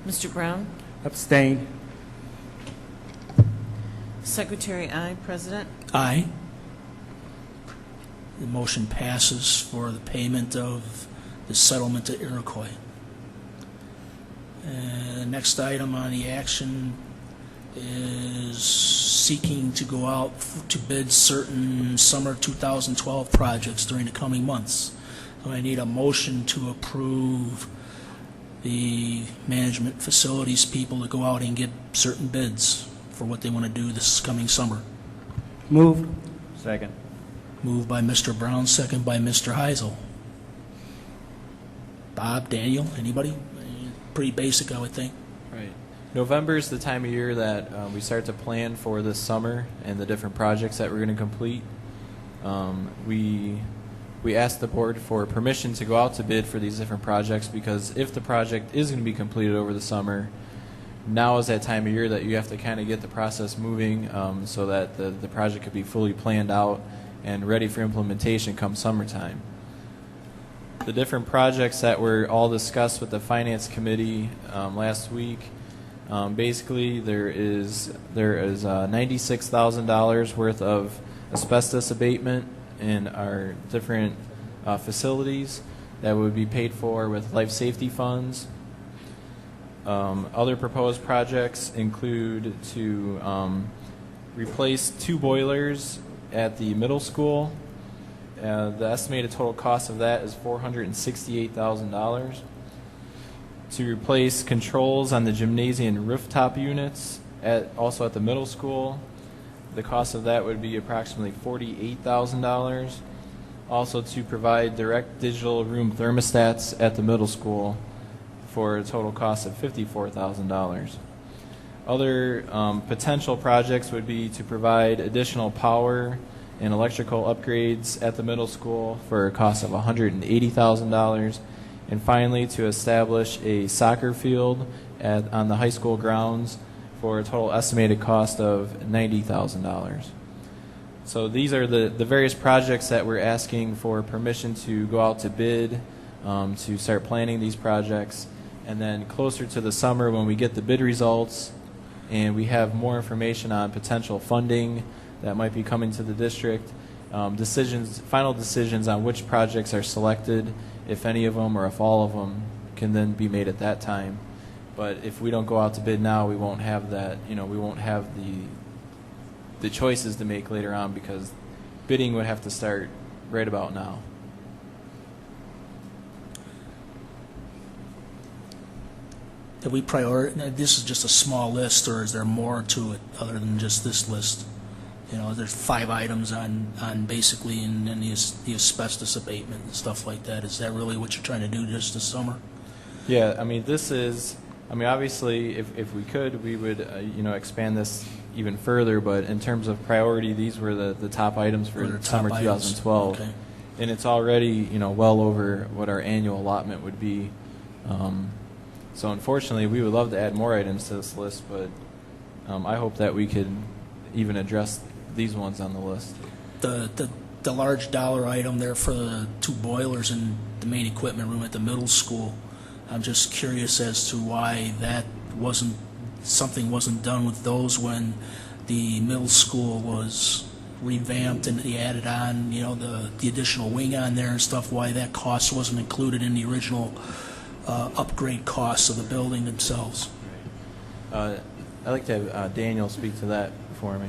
Mr. Brown? Abstain. Secretary, aye. President? Aye. The motion passes for the payment of the settlement to Iroquois. The next item on the action is seeking to go out to bid certain summer 2012 projects during the coming months. So I need a motion to approve the management facilities people to go out and get certain bids for what they want to do this coming summer. Moved. Second. Moved by Mr. Brown, second by Mr. Heisel. Bob, Daniel, anybody? Pretty basic, I would think. Right. November is the time of year that we start to plan for this summer and the different projects that we're going to complete. We asked the board for permission to go out to bid for these different projects because if the project is going to be completed over the summer, now is that time of year that you have to kind of get the process moving so that the project could be fully planned out and ready for implementation come summertime. The different projects that were all discussed with the Finance Committee last week, basically there is $96,000 worth of asbestos abatement in our different facilities that would be paid for with life safety funds. Other proposed projects include to replace 2 boilers at the middle school. The estimated total cost of that is $468,000. To replace controls on the gymnasium rooftop units also at the middle school. The cost of that would be approximately $48,000. Also to provide direct digital room thermostats at the middle school for a total cost of $54,000. Other potential projects would be to provide additional power and electrical upgrades at the middle school for a cost of $180,000. And finally, to establish a soccer field on the high school grounds for a total estimated cost of $90,000. So these are the various projects that we're asking for permission to go out to bid, to start planning these projects. And then closer to the summer when we get the bid results and we have more information on potential funding that might be coming to the district, final decisions on which projects are selected, if any of them or if all of them, can then be made at that time. But if we don't go out to bid now, we won't have that, we won't have the choices to make later on, because bidding would have to start right about now. Did we this is just a small list, or is there more to it other than just this list? There's 5 items on basically in the asbestos abatement and stuff like that. Is that really what you're trying to do just this summer? Yeah, obviously, if we could, we would, expand this even further, but in terms of priority, these were the top items for summer 2012. Okay. And it's already, well over what our annual allotment would be. So unfortunately, we would love to add more items to this list, but I hope that we could even address these ones on the list. The large dollar item there for the 2 boilers in the main equipment room at the middle school, I'm just curious as to why something wasn't done with those when the middle school was revamped and they added on, the additional wing on there and stuff, why that cost wasn't included in the original upgrade costs of the building themselves. I'd like to have Daniel speak to that for me.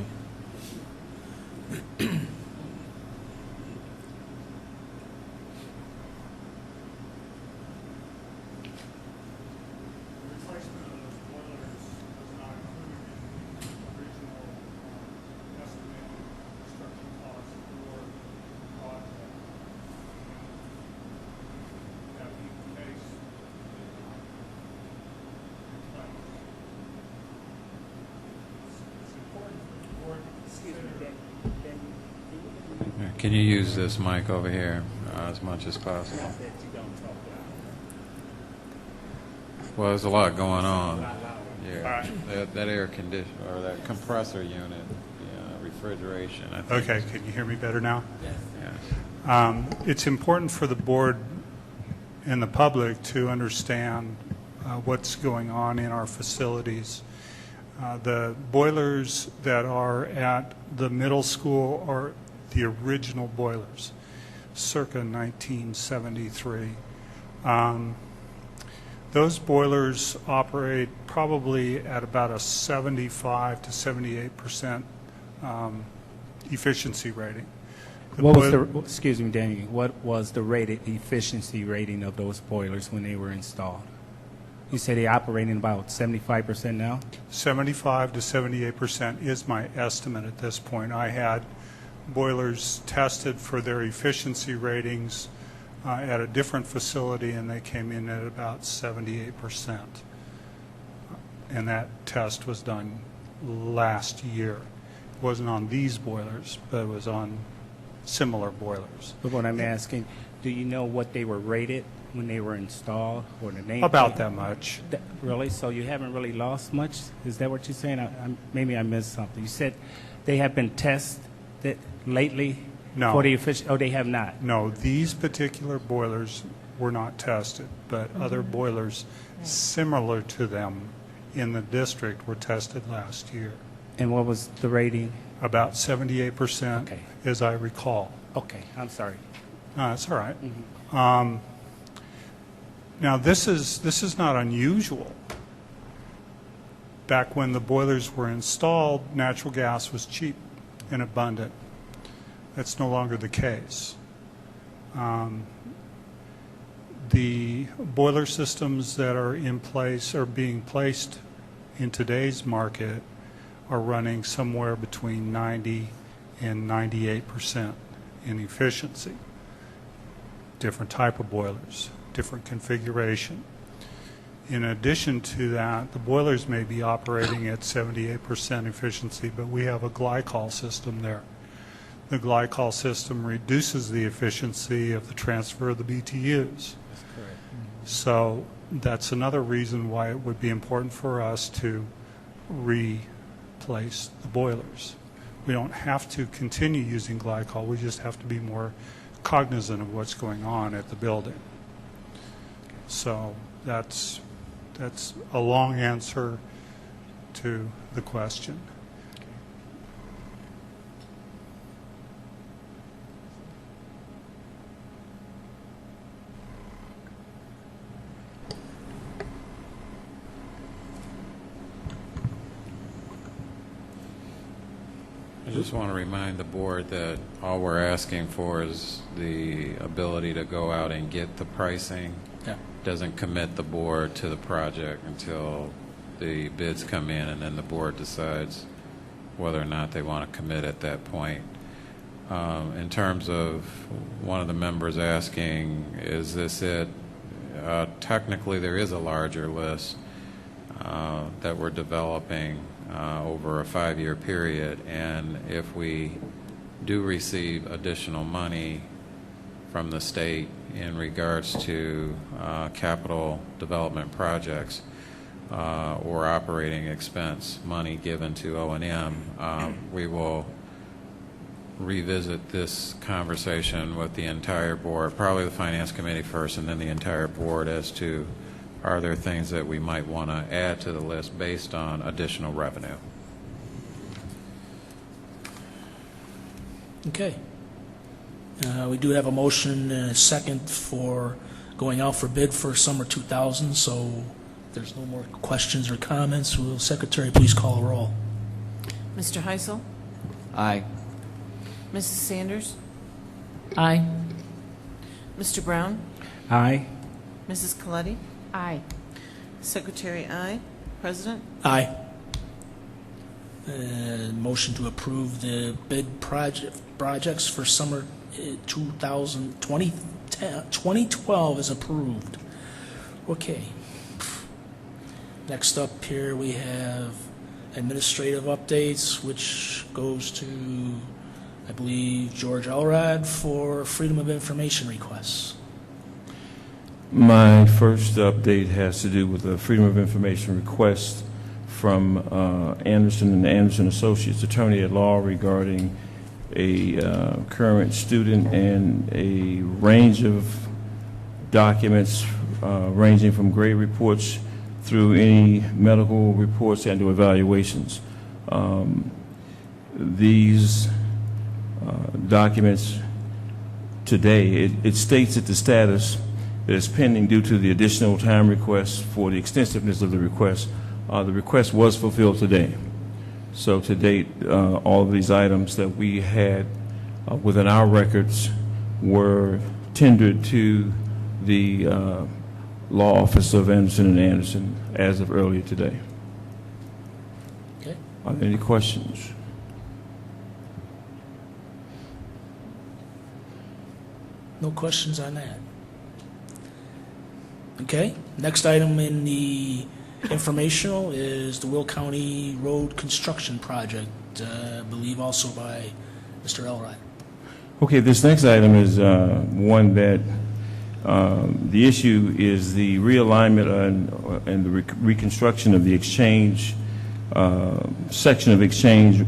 Can you use this mic over here as much as possible? Well, there's a lot going on. Yeah, that air conditioner or that compressor unit, refrigeration. I think. Okay, can you hear me better now? Yes. It's important for the board and the public to understand what's going on in our facilities. The boilers that are at the middle school are the original boilers, circa 1973. Those boilers operate probably at about a 75 to 78% efficiency rating. Excuse me, Danny, what was the rated efficiency rating of those boilers when they were installed? You say they operating about 75% now? 75 to 78% is my estimate at this point. I had boilers tested for their efficiency ratings at a different facility, and they came in at about 78%. And that test was done last year. It wasn't on these boilers, but it was on similar boilers. But what I'm asking, do you know what they were rated when they were installed, or the name? About that much. Really? So you haven't really lost much? Is that what you're saying? Maybe I missed something. You said they have been tested lately? No. For the oh, they have not? No, these particular boilers were not tested, but other boilers similar to them in the district were tested last year. And what was the rating? About 78%, Okay. as I recall. Okay, I'm sorry. That's all right. Now, this is not unusual. Back when the boilers were installed, natural gas was cheap and abundant. That's no longer the case. The boiler systems that are in place or being placed in today's market are running somewhere between 90 and 98% in efficiency. Different type of boilers, different configuration. In addition to that, the boilers may be operating at 78% efficiency, but we have a glycol system there. The glycol system reduces the efficiency of the transfer of the BTUs. That's correct. So that's another reason why it would be important for us to replace the boilers. We don't have to continue using glycol, we just have to be more cognizant of what's going on at the building. So that's a long answer to the question. just want to remind the board that all we're asking for is the ability to go out and get the pricing. Yeah. Doesn't commit the board to the project until the bids come in, and then the board decides whether or not they want to commit at that point. In terms of one of the members asking, is this it? Technically, there is a larger list that we're developing over a 5-year period, and if we do receive additional money from the state in regards to capital development projects or operating expense money given to O&M, we will revisit this conversation with the entire board, probably the Finance Committee first and then the entire board, as to are there things that we might want to add to the list based on additional revenue. Okay. We do have a motion and a second for going out for bid for summer 2000, so if there's no more questions or comments, will the Secretary please call a roll? Mr. Heisel? Aye. Mrs. Sanders? Aye. Mr. Brown? Aye. Mrs. Coletti? Aye. Secretary, aye. President? Aye. Motion to approve the bid projects for summer 2012 is approved. Okay. Next up here we have administrative updates, which goes to, I believe, George Elrod for Freedom of Information requests. My first update has to do with the Freedom of Information request from Anderson and Anderson Associates, attorney at law, regarding a current student and a range of documents ranging from grade reports through any medical reports and to evaluations. These documents today, it states that the status that is pending due to the additional time request for the extensiveness of the request. The request was fulfilled today. So to date, all of these items that we had within our records were tendered to the law office of Anderson and Anderson as of earlier today. Okay. Are there any questions? No questions on that. Okay. Next item in the informational is the Will County Road Construction Project, I believe also by Mr. Elrod. Okay, this next item is one that the issue is the realignment and the reconstruction of the exchange, section of exchange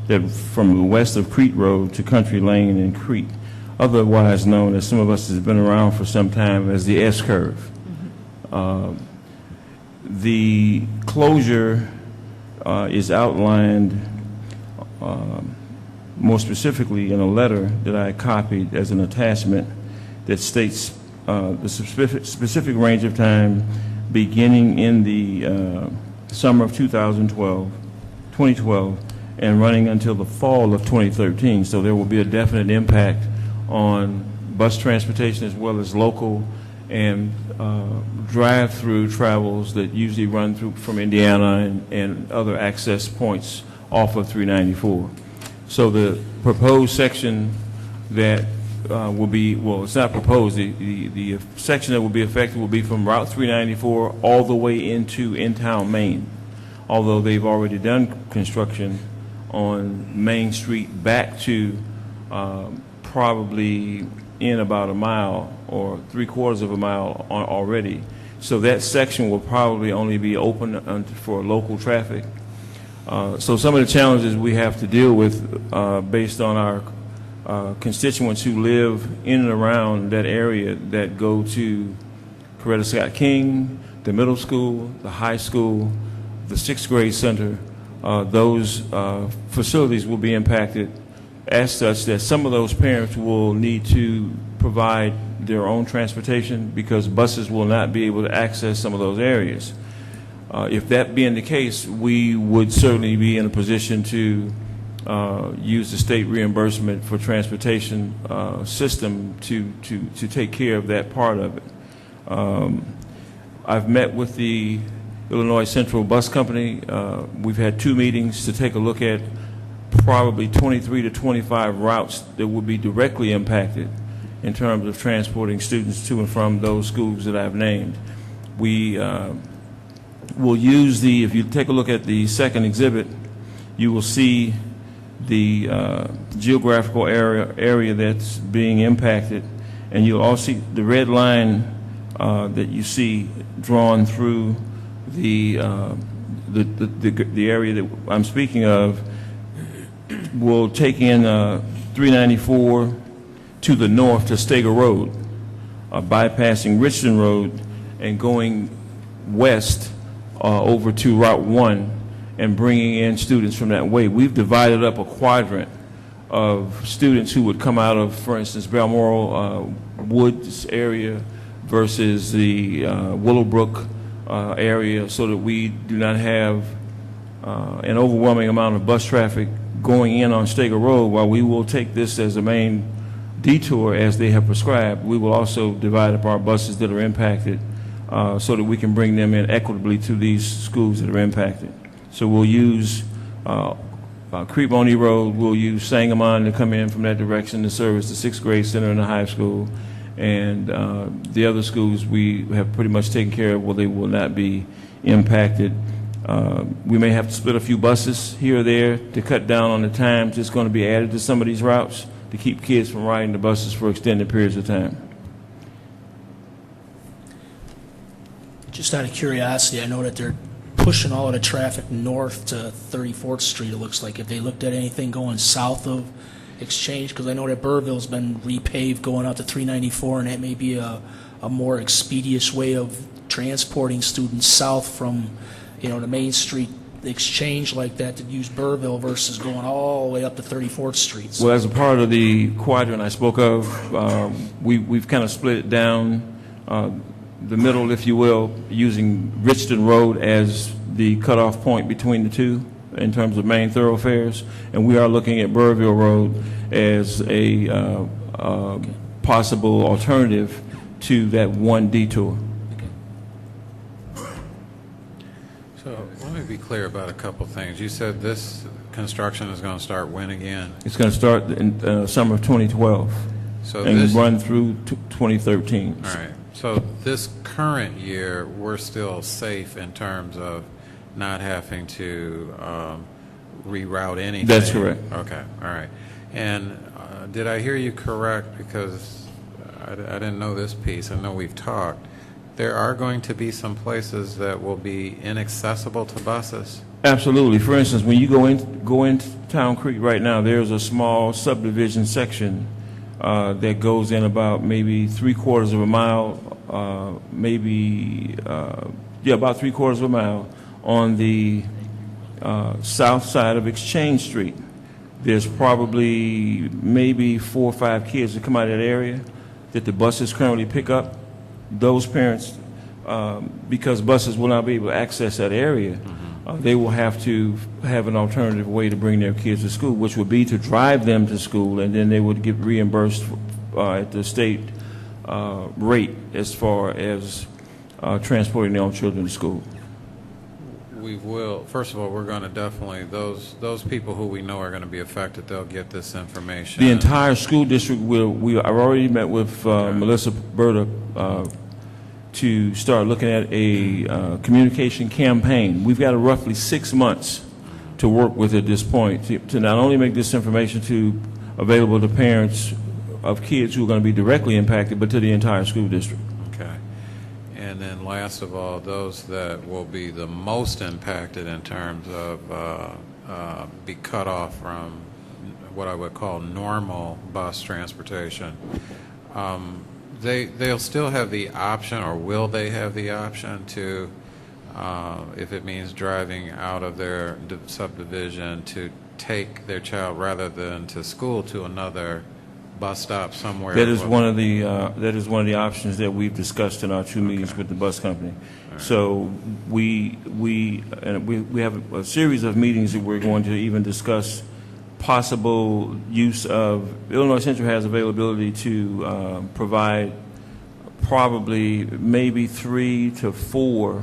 that from the west of Crete Road to Country Lane in Crete, otherwise known, as some of us has been around for some time, as the S-curve. The closure is outlined more specifically in a letter that I copied as an attachment that states the specific range of time beginning in the summer of 2012, and running until the fall of 2013. So there will be a definite impact on bus transportation as well as local and drive-through travels that usually run through from Indiana and other access points off of 394. So the proposed section that will be, well, it's not proposed, the section that will be affected will be from Route 394 all the way into in-town Maine, although they've already done construction on Main Street back to probably in about a mile or 3/4 of a mile already. So that section will probably only be open for local traffic. So some of the challenges we have to deal with based on our constituents who live in and around that area that go to Coretta Scott King, the middle school, the high school, the 6th grade center, those facilities will be impacted as such that some of those parents will need to provide their own transportation because buses will not be able to access some of those areas. If that being the case, we would certainly be in a position to use the state reimbursement for transportation system to take care of that part of it. I've met with the Illinois Central Bus Company. We've had 2 meetings to take a look at probably 23 to 25 routes that would be directly impacted in terms of transporting students to and from those schools that I've named. We will use if you take a look at the second exhibit, you will see the geographical area that's being impacted, and you'll also see the red line that you see drawn through the area that I'm speaking of. Will take in 394 to the north to Steger Road, bypassing Richardson Road and going west over to Route 1 and bringing in students from that way. We've divided up a quadrant of students who would come out of, for instance, Balmoral Woods area versus the Willowbrook area, so that we do not have an overwhelming amount of bus traffic going in on Steger Road. While we will take this as a main detour as they have prescribed, we will also divide up our buses that are impacted so that we can bring them in equitably to these schools that are impacted. So we'll use Crete Monee Road, we'll use Sangamon to come in from that direction to service the 6th grade center and the high school, and the other schools we have pretty much taken care of where they will not be impacted. We may have to split a few buses here or there to cut down on the times it's going to be added to some of these routes to keep kids from riding the buses for extended periods of time. Just out of curiosity, I know that they're pushing all of the traffic north to 34th Street, it looks like. If they looked at anything going south of Exchange, because I know that Burrville's been repaved going out to 394, and that may be a more expeditious way of transporting students south from, the Main Street Exchange like that, to use Burrville versus going all the way up to 34th Street. So, well, as a part of the quadrant I spoke of, we've kind of split it down the middle, if you will, using Richardson Road as the cutoff point between the two in terms of main thoroughfares, and we are looking at Burrville Road as a possible alternative to that one detour. So let me be clear about a couple things. You said this construction is going to start when again? It's going to start in summer of 2012 and run through 2013. All right. So this current year, we're still safe in terms of not having to reroute anything? That's correct. Okay. All right. And did I hear you correct? Because I didn't know this piece. I know we've talked. There are going to be some places that will be inaccessible to buses? Absolutely. For instance, when you go into Town Creek right now, there's a small subdivision section that goes in about maybe 3/4 of a mile, about 3/4 of a mile on the south side of Exchange Street. There's probably maybe 4 or 5 kids that come out of that area that the buses currently pick up. Those parents, because buses will not be able to access that area, they will have to have an alternative way to bring their kids to school, which would be to drive them to school, and then they would get reimbursed at the state rate as far as transporting their own children to school. We will. First of all, we're going to definitely, those people who we know are going to be affected, they'll get this information. The entire school district I've already met with Melissa Berta to start looking at a communication campaign. We've got roughly 6 months to work with at this point to not only make this information available to parents of kids who are going to be directly impacted, but to the entire school district. Okay. And then last of all, those that will be the most impacted in terms of be cut off from what I would call normal bus transportation. They'll still have the option, or will they have the option to, if it means driving out of their subdivision to take their child rather than to school to another bus stop somewhere? That is one of the options that we've discussed in our 2 meetings with the bus company. Right. So we have a series of meetings that we're going to even discuss possible use of, Illinois Central has availability to provide probably maybe 3 to 4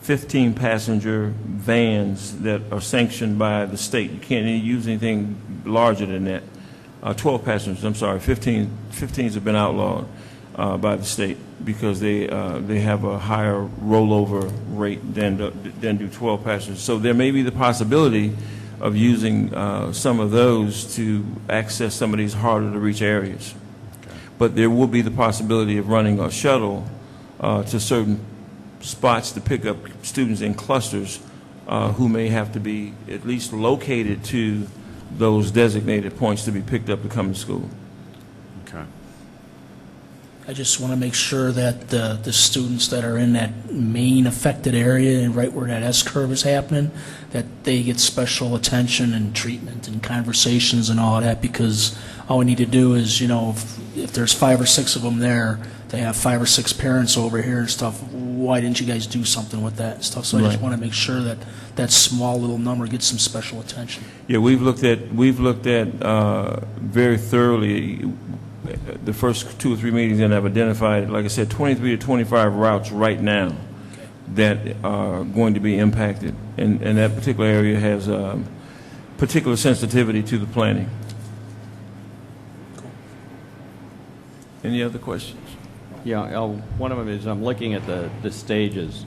15-passenger vans that are sanctioned by the state. You can't use anything larger than that. 12 passengers, I'm sorry, 15s have been outlawed by the state because they have a higher rollover rate than do 12 passengers. So there may be the possibility of using some of those to access some of these harder to reach areas. But there will be the possibility of running a shuttle to certain spots to pick up students in clusters who may have to be at least located to those designated points to be picked up to come to school. Okay. I just want to make sure that the students that are in that main affected area and right where that S-curve is happening, that they get special attention and treatment and conversations and all of that, because all we need to do is, if there's 5 or 6 of them there, they have 5 or 6 parents over here and stuff, why didn't you guys do something with that and stuff? So I just want to make sure that that small little number gets some special attention. Yeah, we've looked at very thoroughly the first 2 or 3 meetings, and I've identified, like I said, 23 to 25 routes right now that are going to be impacted, and that particular area has particular sensitivity to the planning. Any other questions? Yeah, one of them is I'm looking at the stages.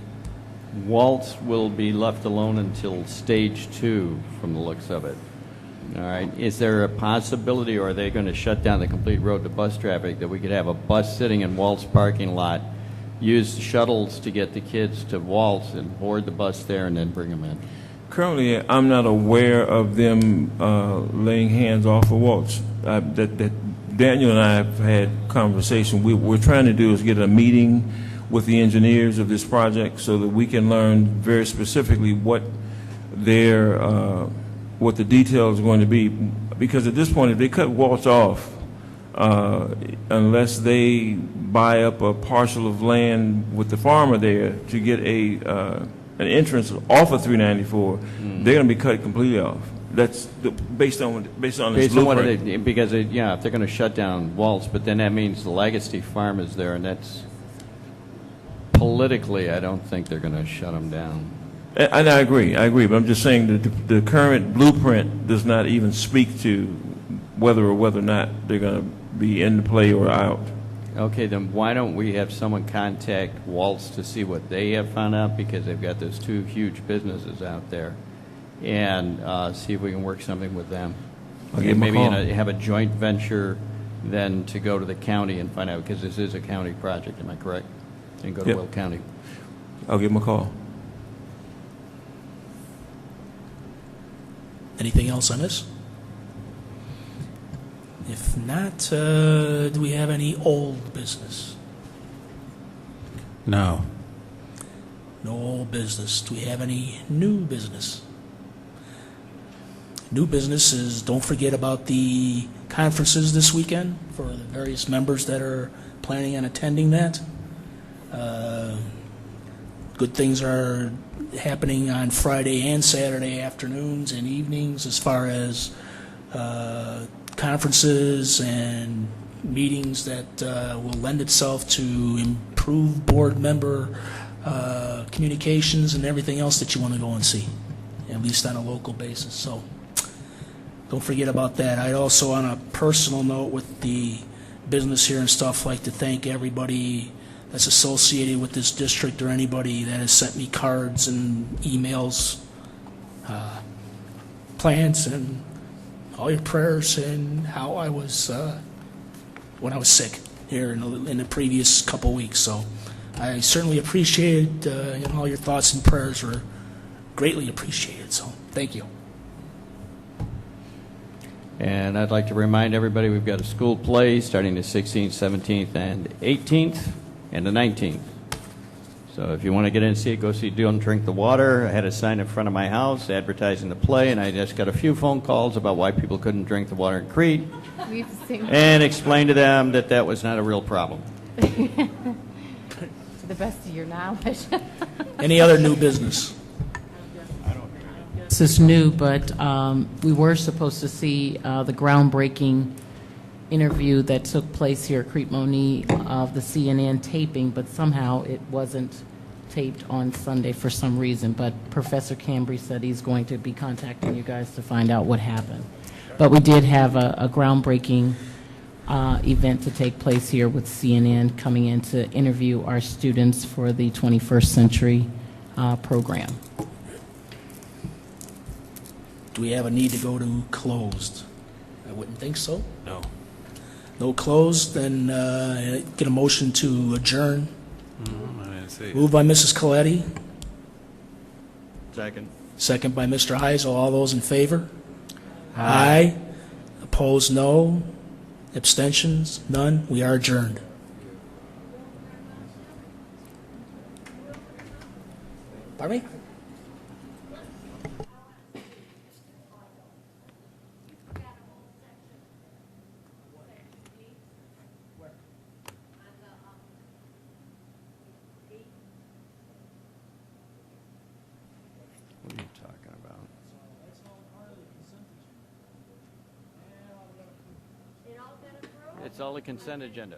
Waltz will be left alone until stage 2 from the looks of it. All right. Is there a possibility, or are they going to shut down the complete road to bus traffic, that we could have a bus sitting in Waltz parking lot, use shuttles to get the kids to Waltz and board the bus there and then bring them in? Currently, I'm not aware of them laying hands off of Waltz. That Daniel and I have had conversation. What we're trying to do is get a meeting with the engineers of this project so that we can learn very specifically what the detail is going to be. Because at this point, if they cut Waltz off, unless they buy up a parcel of land with the farmer there to get an entrance off of 394, they're going to be cut completely off. That's based on this blueprint. Because if they're going to shut down Waltz, but then that means the Legacy farm is there, and that's politically, I don't think they're going to shut them down. And I agree, but I'm just saying that the current blueprint does not even speak to whether or not they're going to be in the play or out. Okay, then why don't we have someone contact Waltz to see what they have found out, because they've got those 2 huge businesses out there, and see if we can work something with them. I'll give them a call. Have a joint venture then to go to the county and find out, because this is a county project, am I correct? And go to Will County. I'll give them a call. Anything else on this? If not, do we have any old business? No. No old business. Do we have any new business? New business is, don't forget about the conferences this weekend for the various members that are planning on attending that. Good things are happening on Friday and Saturday afternoons and evenings as far as conferences and meetings that will lend itself to improve board member communications and everything else that you want to go and see, at least on a local basis. So don't forget about that. I'd also, on a personal note with the business here and stuff, like to thank everybody that's associated with this district or anybody that has sent me cards and emails, plans, and all your prayers, and how I was when I was sick here in the previous couple weeks. So I certainly appreciate all your thoughts and prayers were greatly appreciated. So thank you. And I'd like to remind everybody we've got a school play starting the 16th, 17th, and 18th, and the 19th. So if you want to get in and see it, go see Don't Drink the Water. I had a sign in front of my house advertising the play, and I just got a few phone calls about why people couldn't drink the water in Crete, and explained to them that that was not a real problem. To the best of your knowledge. Any other new business? This this is new, but we were supposed to see the groundbreaking interview that took place here at Crete Monee of the CNN taping, but somehow it wasn't taped on Sunday for some reason. But Professor Cambry said he's going to be contacting you guys to find out what happened. But we did have a groundbreaking event to take place here with CNN coming in to interview our students for the 21st Century program. Do we have a need to go to closed? I wouldn't think so. No. No closed, then get a motion to adjourn. I didn't see it. Moved by Mrs. Coletti, Second. second by Mr. Heisel. All those in favor? Aye. Opposed, no. Abstentions, none. We are adjourned. Pardon me? What are you talking about? It's all the consent agenda.